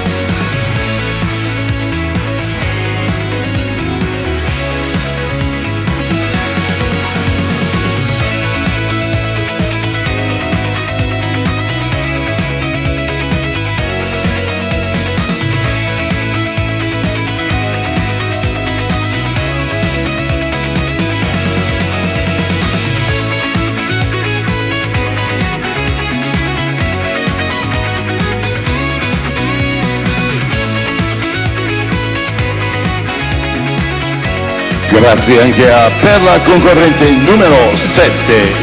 Grazie anche a per la concorrente numero 7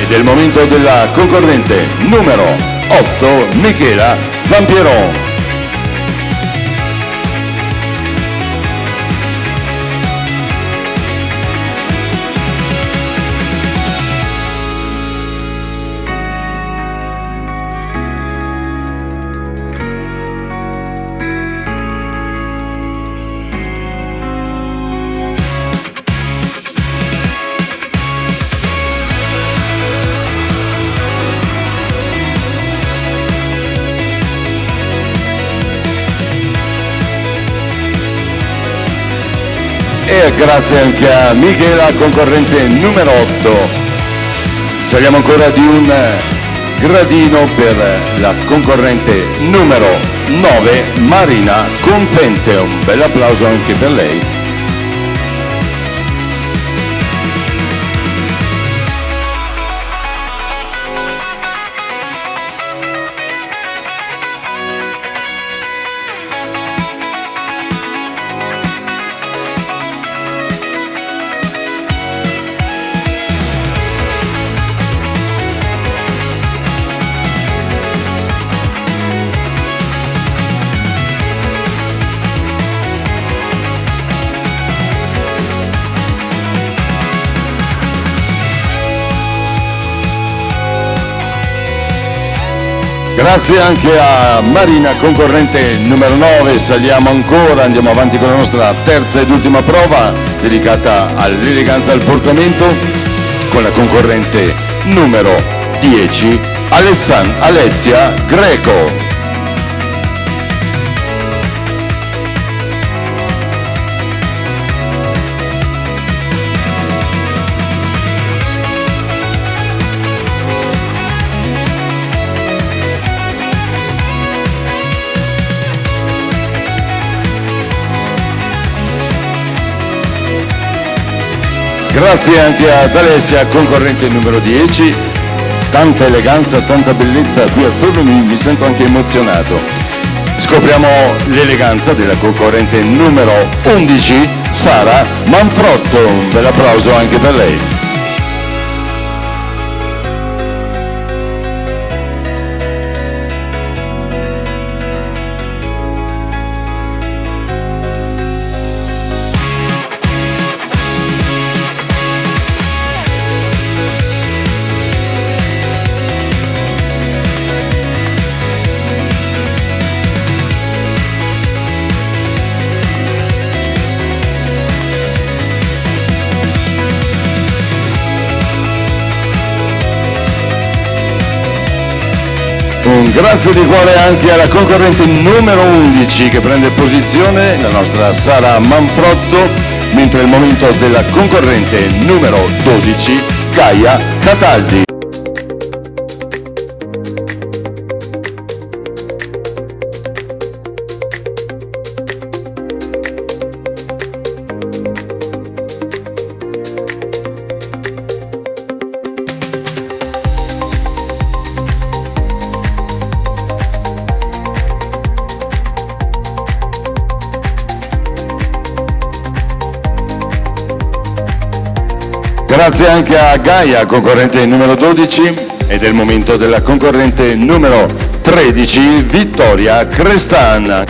ed è il momento della concorrente numero 8, Michela Zampieron. E grazie anche a Michela, concorrente numero 8. Saliamo ancora di un gradino per la concorrente numero 9, Marina Confente. Un bel applauso anche per lei. Grazie anche a Marina, concorrente numero 9. Saliamo ancora, andiamo avanti con la nostra terza ed ultima prova dedicata all'eleganza del portamento con la concorrente numero 10, Alessia Greco. Grazie anche ad Alessia, concorrente numero 10. Tanta eleganza, tanta bellezza qui attorno, mi sento anche emozionato. Scopriamo l'eleganza della concorrente numero 11, Sara Manfrotto. Un bel applauso anche per lei. Un grazie di cuore anche alla concorrente numero 11 che prende posizione, la nostra Sara Manfrotto, mentre è il momento della concorrente numero 12, Gaia Cataldi. Grazie anche a Gaia, concorrente numero 12, ed è il momento della concorrente numero 13, Vittoria Crestan.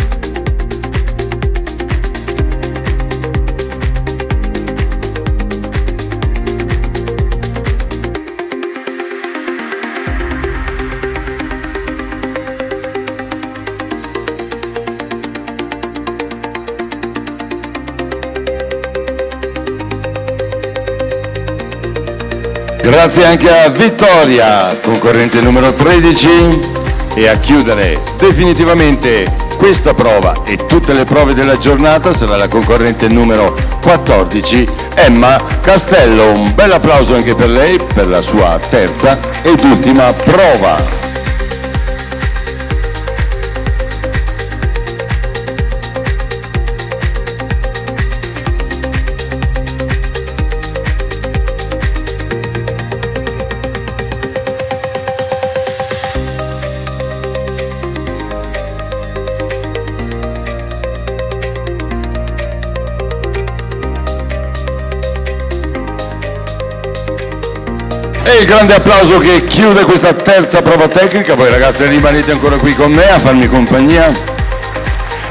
Grazie anche a Vittoria, concorrente numero 13, e a chiudere definitivamente questa prova e tutte le prove della giornata sarà la concorrente numero 14, Emma Castello. Un bel applauso anche per lei per la sua terza ed ultima prova. E il grande applauso che chiude questa terza prova tecnica. Voi ragazze rimanete ancora qui con me a farmi compagnia.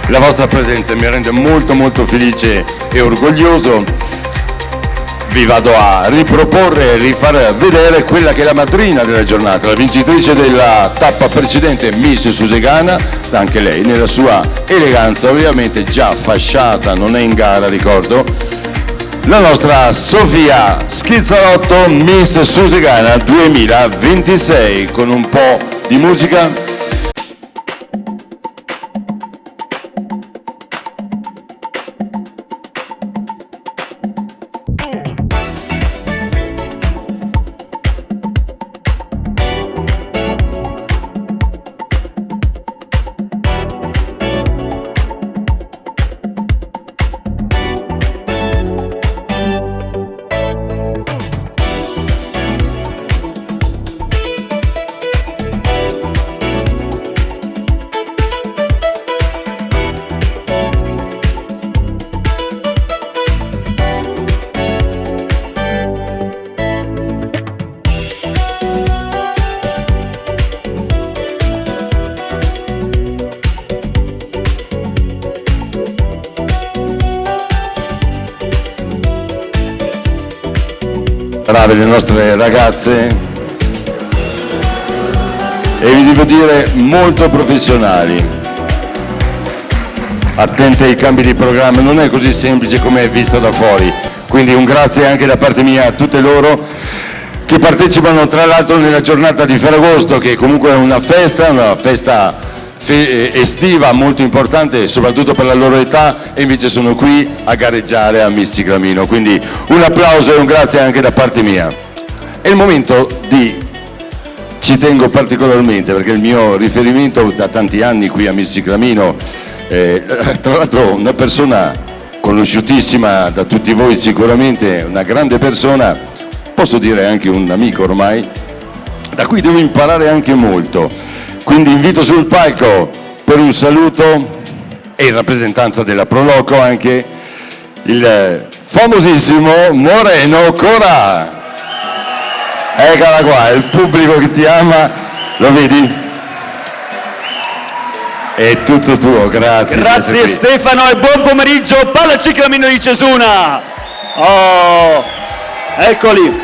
La vostra presenza mi rende molto molto felice e orgoglioso. Vi vado a riproporre e rifar vedere quella che è la madrina della giornata, la vincitrice della tappa precedente, Miss Susegana, anche lei nella sua eleganza, ovviamente già fasciata, non è in gara, ricordo. La nostra Sofia Schizzarotto, Miss Susegana 2026, con un po' di musica. Brave le nostre ragazze e vi devo dire molto professionali, attente ai cambi di programma, non è così semplice come è vista da fuori, quindi un grazie anche da parte mia a tutte loro che partecipano tra l'altro nella giornata di Ferragosto, che comunque è una festa estiva molto importante soprattutto per la loro età, e invece sono qui a gareggiare a Miss Ciclamino, quindi un applauso e un grazie anche da parte mia. È il momento ci tengo particolarmente perché il mio riferimento da tanti anni qui a Miss Ciclamino, tra l'altro una persona conosciutissima da tutti voi sicuramente, una grande persona, posso dire anche un amico ormai, da cui devo imparare anche molto. Quindi invito sul palco per un saluto e in rappresentanza della Proloco anche il famosissimo Moreno Corà. Eccola qua, il pubblico che ti ama, lo vedi? È tutto tuo, grazie. Grazie Stefano e buon pomeriggio Pala Ciclamino di Cesuna. Oh, eccoli.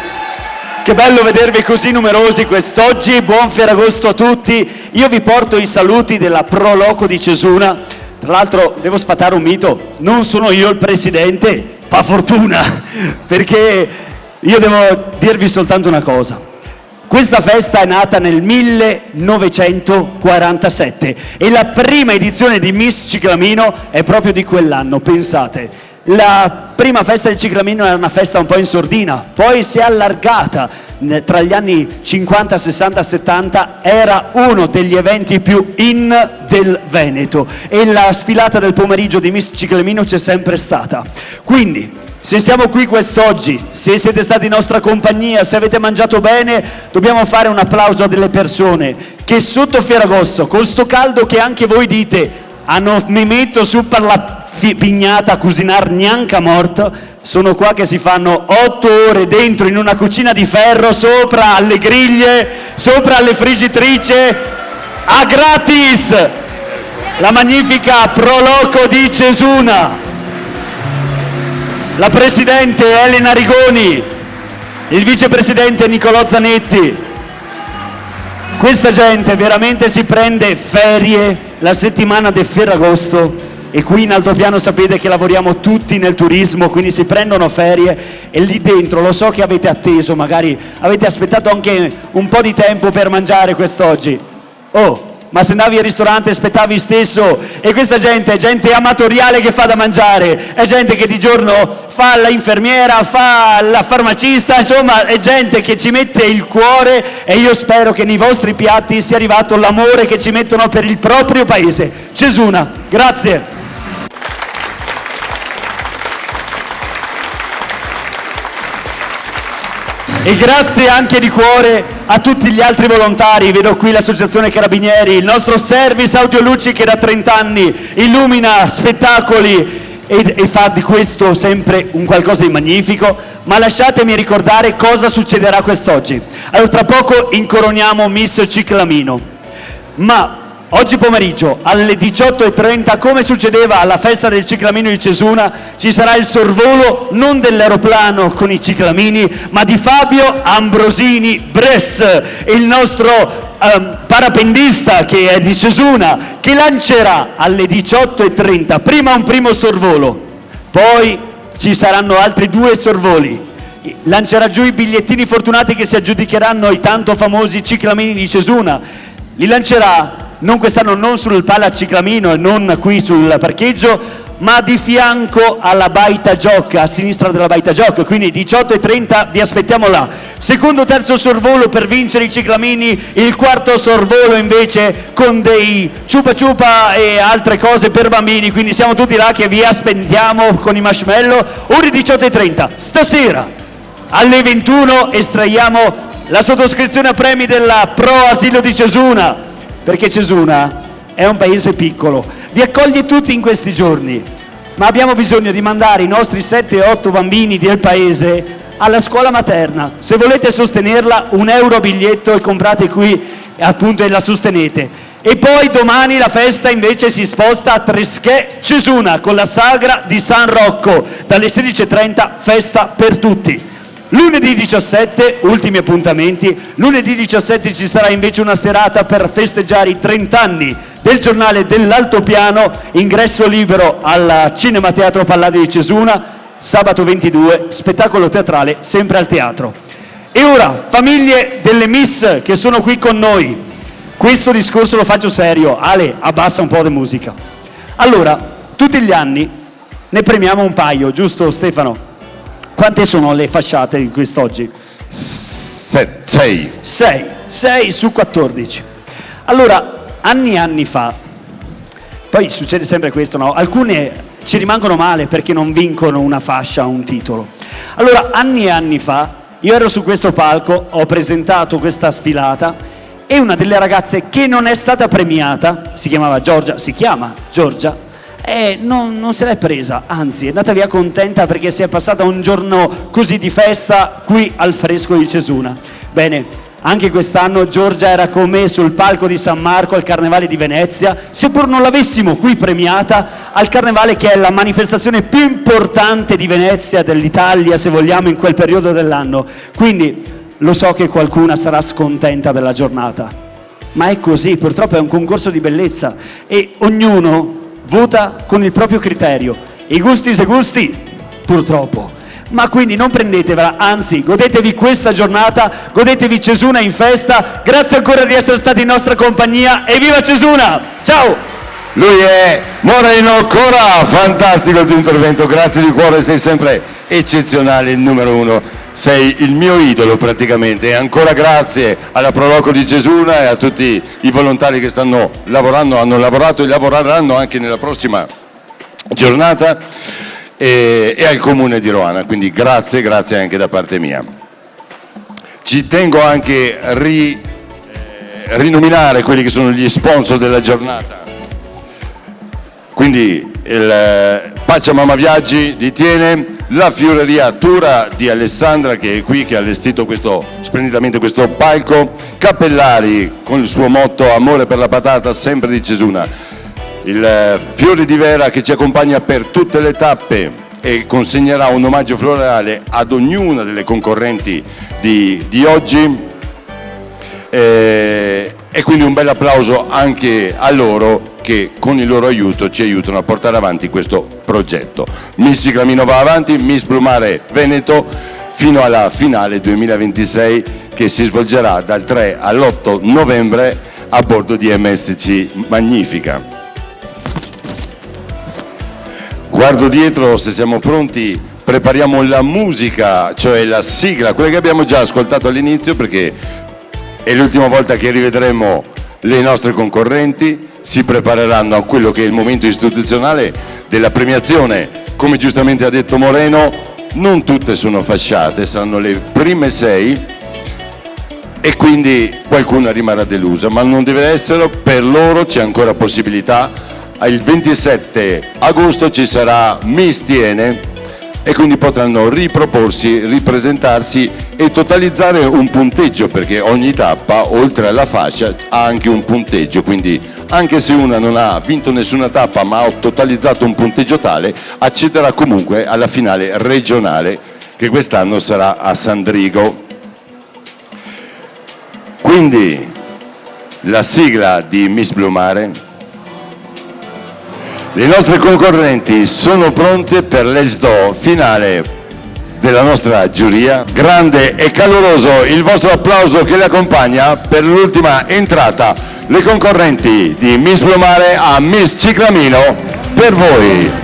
Che bello vedervi così numerosi quest'oggi, buon Ferragosto a tutti. Io vi porto i saluti della Proloco di Cesuna. Tra l'altro devo sfatare un mito, non sono io il presidente, fa fortuna, perché io devo dirvi soltanto una cosa. Questa festa è nata nel 1947 e la prima edizione di Miss Ciclamino è proprio di quell'anno, pensate. La prima festa del Ciclamino era una festa un po' in sordina, poi si è allargata tra gli anni 50, 60, 70, era uno degli eventi più in del Veneto e la sfilata del pomeriggio di Miss Ciclamino c'è sempre stata. Quindi, se siamo qui quest'oggi, se siete stati in nostra compagnia, se avete mangiato bene, dobbiamo fare un applauso a delle persone che sotto Ferragosto, con sto caldo che anche voi dite, mi metto su per la pignata a cucinare neanche morto, sono qua che si fanno 8 ore dentro in una cucina di ferro, sopra alle griglie, sopra alle friggitrici, a gratis, la magnifica Proloco di Cesuna, la presidente Elena Rigoni, il vicepresidente Nicolò Zanetti. Questa gente veramente si prende ferie la settimana del Ferragosto e qui in altopiano sapete che lavoriamo tutti nel turismo, quindi si prendono ferie e lì dentro lo so che avete atteso, magari avete aspettato anche un po' di tempo per mangiare quest'oggi. Oh, ma se andavi al ristorante aspettavi stesso, e questa gente è gente amatoriale che fa da mangiare, è gente che di giorno fa la infermiera, fa la farmacista, insomma è gente che ci mette il cuore e io spero che nei vostri piatti sia arrivato l'amore che ci mettono per il proprio paese. Cesuna, grazie. E grazie anche di cuore a tutti gli altri volontari, vedo qui l'associazione Carabinieri, il nostro service audioluci che da 30 anni illumina spettacoli e fa di questo sempre un qualcosa di magnifico, ma lasciatemi ricordare cosa succederà quest'oggi. Allora, tra poco incoroniamo Miss Ciclamino, ma oggi pomeriggio alle 18:30, come succedeva alla festa del Ciclamino di Cesuna, ci sarà il sorvolo non dell'aeroplano con i ciclamini, ma di Fabio Ambrosini Bress, il nostro parapendista che è di Cesuna, che lancerà alle 18:30 prima un primo sorvolo, poi ci saranno altri 2 sorvoli. Lancerà giù i bigliettini fortunati che si aggiudicheranno i tanto famosi ciclamini di Cesuna. Li lancerà non quest'anno, non sul Pala Ciclamino e non qui sul parcheggio, ma di fianco alla baita gioca, a sinistra della baita gioca, quindi 18:30 vi aspettiamo là. Secondo, terzo sorvolo per vincere i ciclamini, il quarto sorvolo invece con dei ciupa ciupa e altre cose per bambini, quindi siamo tutti là che vi aspettiamo con i marshmallow. Ore 18:30, stasera alle 21 estraiamo la sottoscrizione a premi della Pro Asilo di Cesuna, perché Cesuna è un paese piccolo, vi accoglie tutti in questi giorni, ma abbiamo bisogno di mandare i nostri 7-8 bambini del paese alla scuola materna. Se volete sostenerla, €1 a biglietto e comprate qui appunto e la sostenete. E poi domani la festa invece si sposta a Treschè Cesuna con la sagra di San Rocco, dalle 16:30 festa per tutti. Lunedì 17, ultimi appuntamenti, lunedì 17 ci sarà invece una serata per festeggiare i 30 anni del giornale dell'Altopiano, ingresso libero al Cinema Teatro Palladio di Cesuna, sabato 22, spettacolo teatrale sempre al teatro. E ora, famiglie delle Miss che sono qui con noi, questo discorso lo faccio serio, Ale, abbassa un po' di musica. Allora, tutti gli anni ne premiamo un paio, giusto Stefano? Quante sono le fasciate di quest'oggi? 6 su 14. Allora, anni e anni fa, poi succede sempre questo, no? Alcune ci rimangono male perché non vincono una fascia o un titolo. Allora, anni e anni fa, io ero su questo palco, ho presentato questa sfilata e una delle ragazze che non è stata premiata, si chiama Giorgia, non se l'è presa, anzi è andata via contenta perché si è passata un giorno così di festa qui al fresco di Cesuna. Bene, anche quest'anno Giorgia era con me sul palco di San Marco al Carnevale di Venezia, seppur non l'avessimo qui premiata, al Carnevale che è la manifestazione più importante di Venezia, dell'Italia se vogliamo, in quel periodo dell'anno. Quindi lo so che qualcuna sarà scontenta della giornata, ma è così, purtroppo è un concorso di bellezza e ognuno vota con il proprio criterio, i gusti se gusti, purtroppo. Ma quindi non prendetevela, anzi godetevi questa giornata, godetevi Cesuna in festa. Grazie ancora di essere stati in nostra compagnia e viva Cesuna! Ciao! Lui è Moreno Cora, fantastico il tuo intervento, grazie di cuore, sei sempre eccezionale, il numero uno, sei il mio idolo praticamente. E ancora grazie alla Proloco di Cesuna e a tutti i volontari che stanno lavorando, hanno lavorato e lavoreranno anche nella prossima giornata, e al Comune di Roana, quindi grazie anche da parte mia. Ci tengo anche a rinominare quelli che sono gli sponsor della giornata. Quindi il Pacciamama Viaggi di Tiene, la Fioreria Tura di Alessandra che è qui, che ha allestito splendidamente questo palco, Cappellari con il suo motto Amore per la patata, sempre di Cesuna, il Fiori di Vera che ci accompagna per tutte le tappe e consegnerà un omaggio floreale ad ognuna delle concorrenti di oggi. E quindi un bel applauso anche a loro che con il loro aiuto ci aiutano a portare avanti questo progetto. Miss Ciclamino va avanti, Miss Blumare Veneto fino alla finale 2026 che si svolgerà dal 3 all'8 novembre a bordo di MSC Magnifica. Guardo dietro, se siamo pronti prepariamo la musica, cioè la sigla, quella che abbiamo già ascoltato all'inizio, perché è l'ultima volta che rivedremo le nostre concorrenti. Si prepareranno a quello che è il momento istituzionale della premiazione. Come giustamente ha detto Moreno, non tutte sono fasciate, saranno le prime 6 e quindi qualcuna rimarrà delusa, ma non deve essere, per loro c'è ancora possibilità. Il 27 agosto ci sarà Miss Tiene e quindi potranno riproporsi, ripresentarsi e totalizzare un punteggio, perché ogni tappa oltre alla fascia ha anche un punteggio, quindi anche se una non ha vinto nessuna tappa ma ha totalizzato un punteggio tale, accederà comunque alla finale regionale che quest'anno sarà a Sandrigo. Quindi la sigla di Miss Blumare. Le nostre concorrenti sono pronte per l'esdo finale della nostra giuria. Grande e caloroso il vostro applauso che le accompagna per l'ultima entrata. Le concorrenti di Miss Blumare a Miss Ciclamino per voi.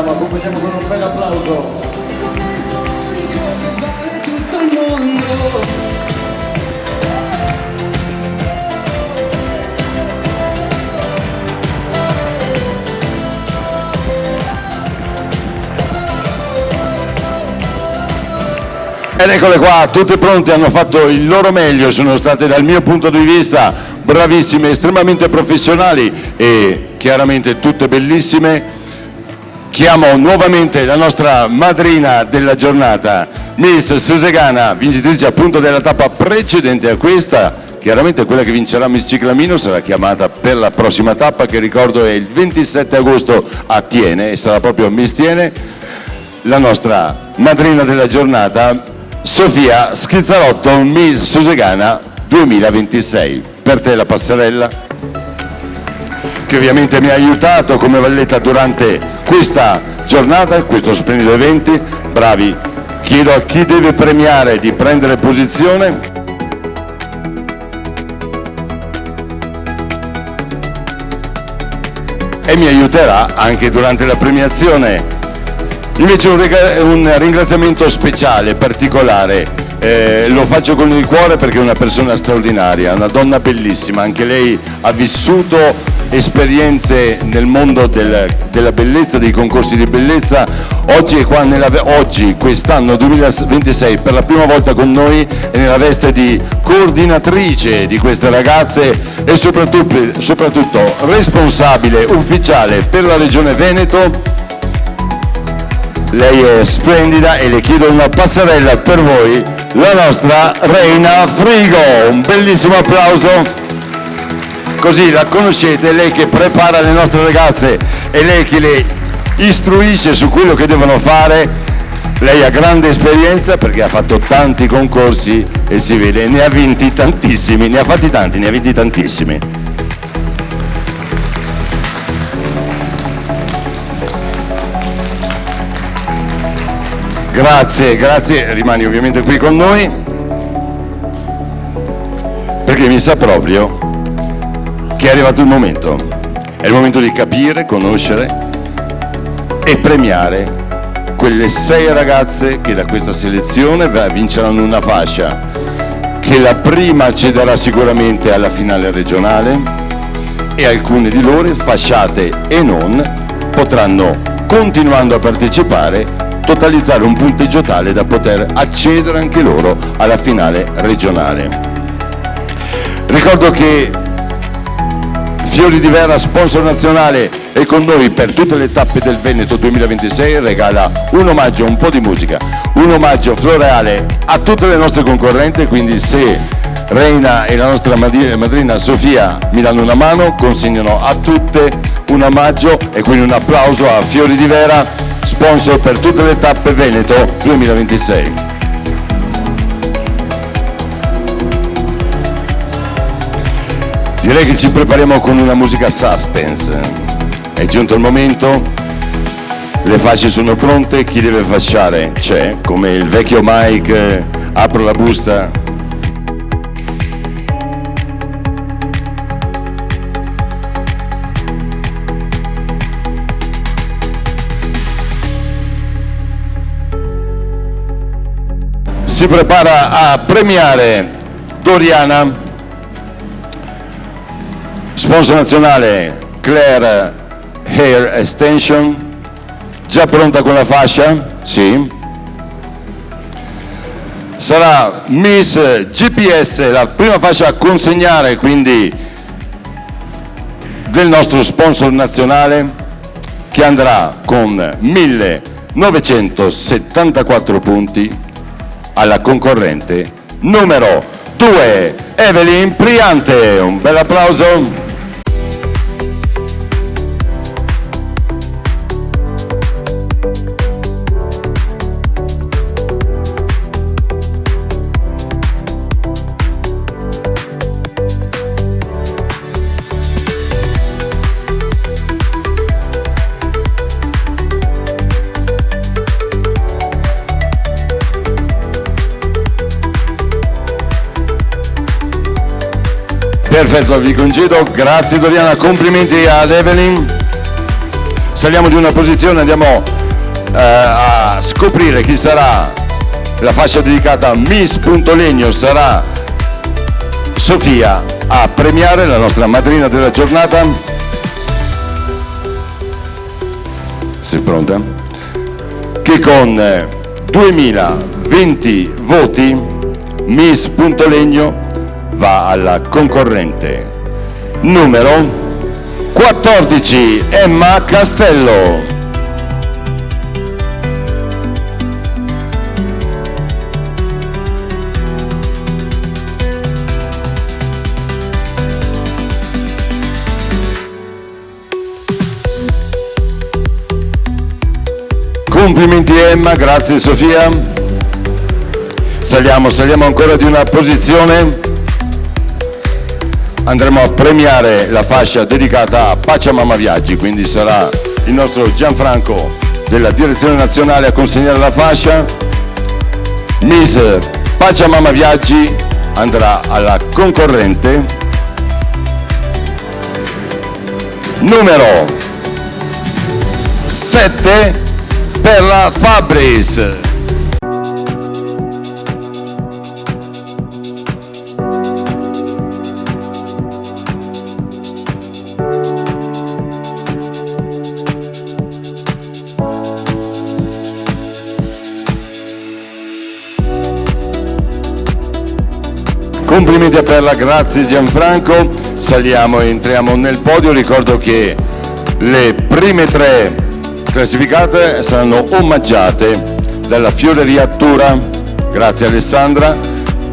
Accompagniamo con un bel applauso. Ed eccole qua, tutte pronte, hanno fatto il loro meglio, sono state dal mio punto di vista bravissime, estremamente professionali e chiaramente tutte bellissime. Chiamo nuovamente la nostra madrina della giornata, Miss Susegana, vincitrice appunto della tappa precedente a questa. Chiaramente quella che vincerà Miss Ciclamino sarà chiamata per la prossima tappa, che ricordo è il 27 agosto a Tiene, e sarà proprio Miss Tiene. La nostra madrina della giornata, Sofia Schizzarotto, Miss Susegana 2026. Per te la passerella, che ovviamente mi ha aiutato come valletta durante questa giornata, questo splendido evento. Bravi, chiedo a chi deve premiare di prendere posizione. E mi aiuterà anche durante la premiazione. Invece un ringraziamento speciale, particolare, lo faccio con il cuore perché è una persona straordinaria, una donna bellissima, anche lei ha vissuto esperienze nel mondo della bellezza, dei concorsi di bellezza. Oggi è qua quest'anno 2026 per la prima volta con noi, è nella veste di coordinatrice di queste ragazze e soprattutto responsabile ufficiale per la regione Veneto. Lei è splendida e le chiedo una passerella per voi, la nostra Reina Frigo. Un bellissimo applauso. Così la conoscete, lei che prepara le nostre ragazze e lei che le istruisce su quello che devono fare. Lei ha grande esperienza perché ha fatto tanti concorsi e si vede, ne ha vinti tantissimi, ne ha fatti tanti, ne ha vinti tantissimi. Grazie, rimani ovviamente qui con noi, perché mi sa proprio che è arrivato il momento. È il momento di capire, conoscere e premiare quelle 6 ragazze che da questa selezione vinceranno una fascia, che la prima accederà sicuramente alla finale regionale e alcune di loro, fasciate e non, potranno, continuando a partecipare, totalizzare un punteggio tale da poter accedere anche loro alla finale regionale. Ricordo che Fiori di Vera, sponsor nazionale, è con noi per tutte le tappe del Veneto 2026, regala un omaggio, un po' di musica, un omaggio floreale a tutte le nostre concorrenti, quindi se Reina e la nostra madrina Sofia mi danno una mano, consegnano a tutte un omaggio e quindi un applauso a Fiori di Vera, sponsor per tutte le tappe Veneto 2026. Direi che ci prepariamo con una musica suspense. È giunto il momento, le fasce sono pronte, chi deve fasciare c'è, come il vecchio Mike, apro la busta. Si prepara a premiare Doriana, sponsor nazionale Claire Hair Extension, già pronta con la fascia? Sì. Sarà Miss GPS, la prima fascia a consegnare quindi del nostro sponsor nazionale, che andrà con 1974 punti alla concorrente numero 2, Evelyn Priante. Un bel applauso. Perfetto, vi concedo, grazie Doriana, complimenti ad Evelyn. Saliamo di una posizione, andiamo a scoprire chi sarà la fascia dedicata a Miss Legno. Sarà Sofia a premiare, la nostra madrina della giornata. Sei pronta? Che con 2020 voti Miss Legno va alla concorrente numero 14, Emma Castello. Complimenti Emma, grazie Sofia. Saliamo ancora di una posizione. Andremo a premiare la fascia dedicata a Pacciamama Viaggi, quindi sarà il nostro Gianfranco della direzione nazionale a consegnare la fascia. Miss Pacciamama Viaggi andrà alla concorrente numero 7, Perla Fabris. Complimenti a Perla, grazie Gianfranco. Saliamo e entriamo nel podio. Ricordo che le prime 3 classificate saranno omaggiate dalla Fioreria Tura. Grazie Alessandra.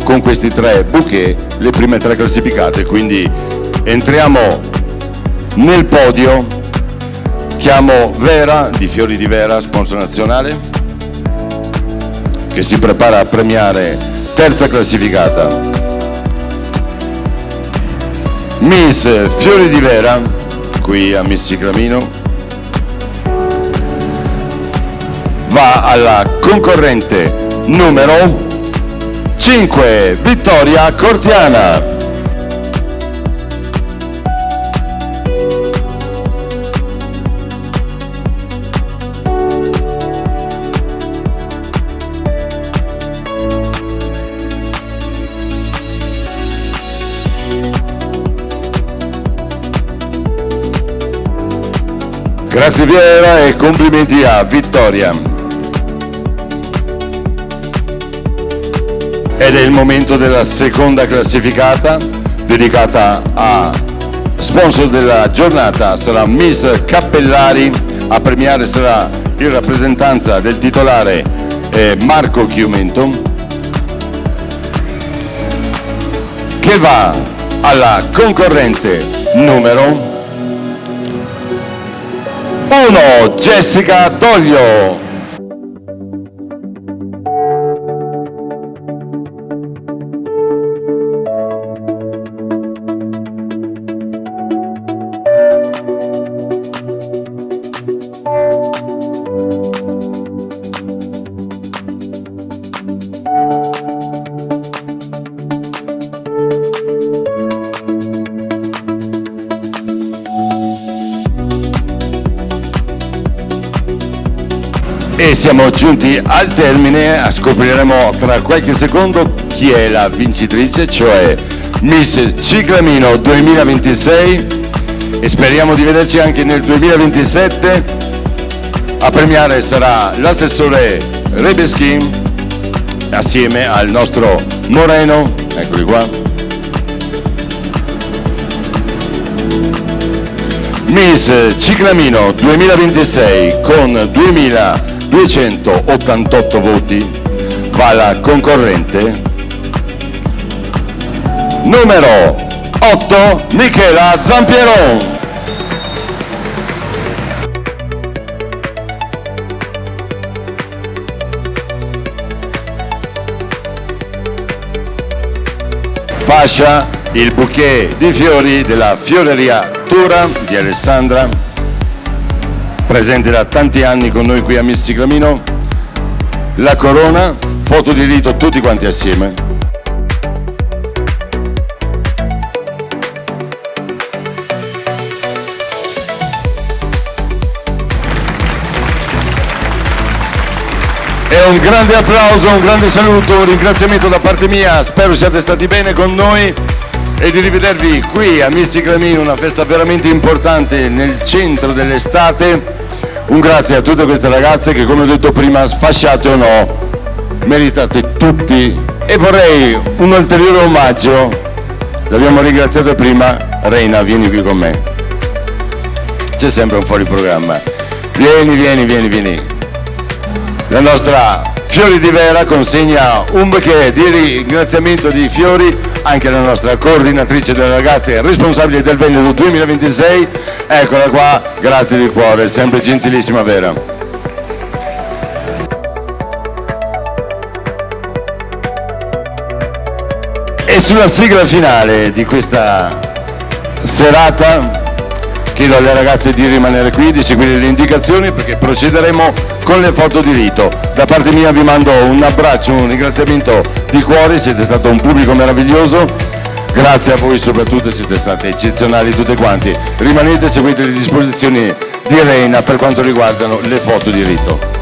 Con questi 3 bouquet, le prime 3 classificate. Quindi entriamo nel podio. Chiamo Vera di Fiori di Vera, sponsor nazionale. che si prepara a premiare terza classificata. Miss Fiori di Vera, qui a Miss Ciclamino, va alla concorrente numero 5, Vittoria Cortiana. Grazie Piera e complimenti a Vittoria. Ed è il momento della seconda classificata, dedicata a sponsor della giornata, sarà Miss Cappellari, a premiare sarà in rappresentanza del titolare Marco Chiumento, che va alla concorrente numero 1, Jessica Doglio. E siamo giunti al termine, scopriremo tra qualche secondo chi è la vincitrice, cioè Miss Ciclamino 2026, e speriamo di vederci anche nel 2027. A premiare sarà l'assessore Rebeschin assieme al nostro Moreno, eccoli qua. Miss Ciclamino 2026 con 2288 voti va alla concorrente numero 8, Michela Zampieron. Fascia il bouquet di fiori della Fioreria Tura di Alessandra, presente da tanti anni con noi qui a Miss Ciclamino, la corona, foto di rito tutti quanti assieme. E un grande applauso, un grande saluto, un ringraziamento da parte mia, spero siate stati bene con noi e di rivedervi qui a Miss Ciclamino, una festa veramente importante nel centro dell'estate. Un grazie a tutte queste ragazze che, come ho detto prima, sfasciate o no, meritate tutti. E vorrei un ulteriore omaggio, l'abbiamo ringraziata prima, Reina, vieni qui con me. C'è sempre un fuori programma. Vieni. La nostra Fiori di Vera consegna un bouquet di ringraziamento di fiori anche alla nostra coordinatrice delle ragazze responsabile del Veneto 2026. Eccola qua, grazie di cuore, sempre gentilissima Vera. E sulla sigla finale di questa serata chiedo alle ragazze di rimanere qui, di seguire le indicazioni perché procederemo con le foto di rito. Da parte mia vi mando un abbraccio, un ringraziamento di cuore, siete stato un pubblico meraviglioso, grazie a voi soprattutto, siete state eccezionali tutte quanti. Rimanete, seguite le disposizioni di Reina per quanto riguardano le foto di rito.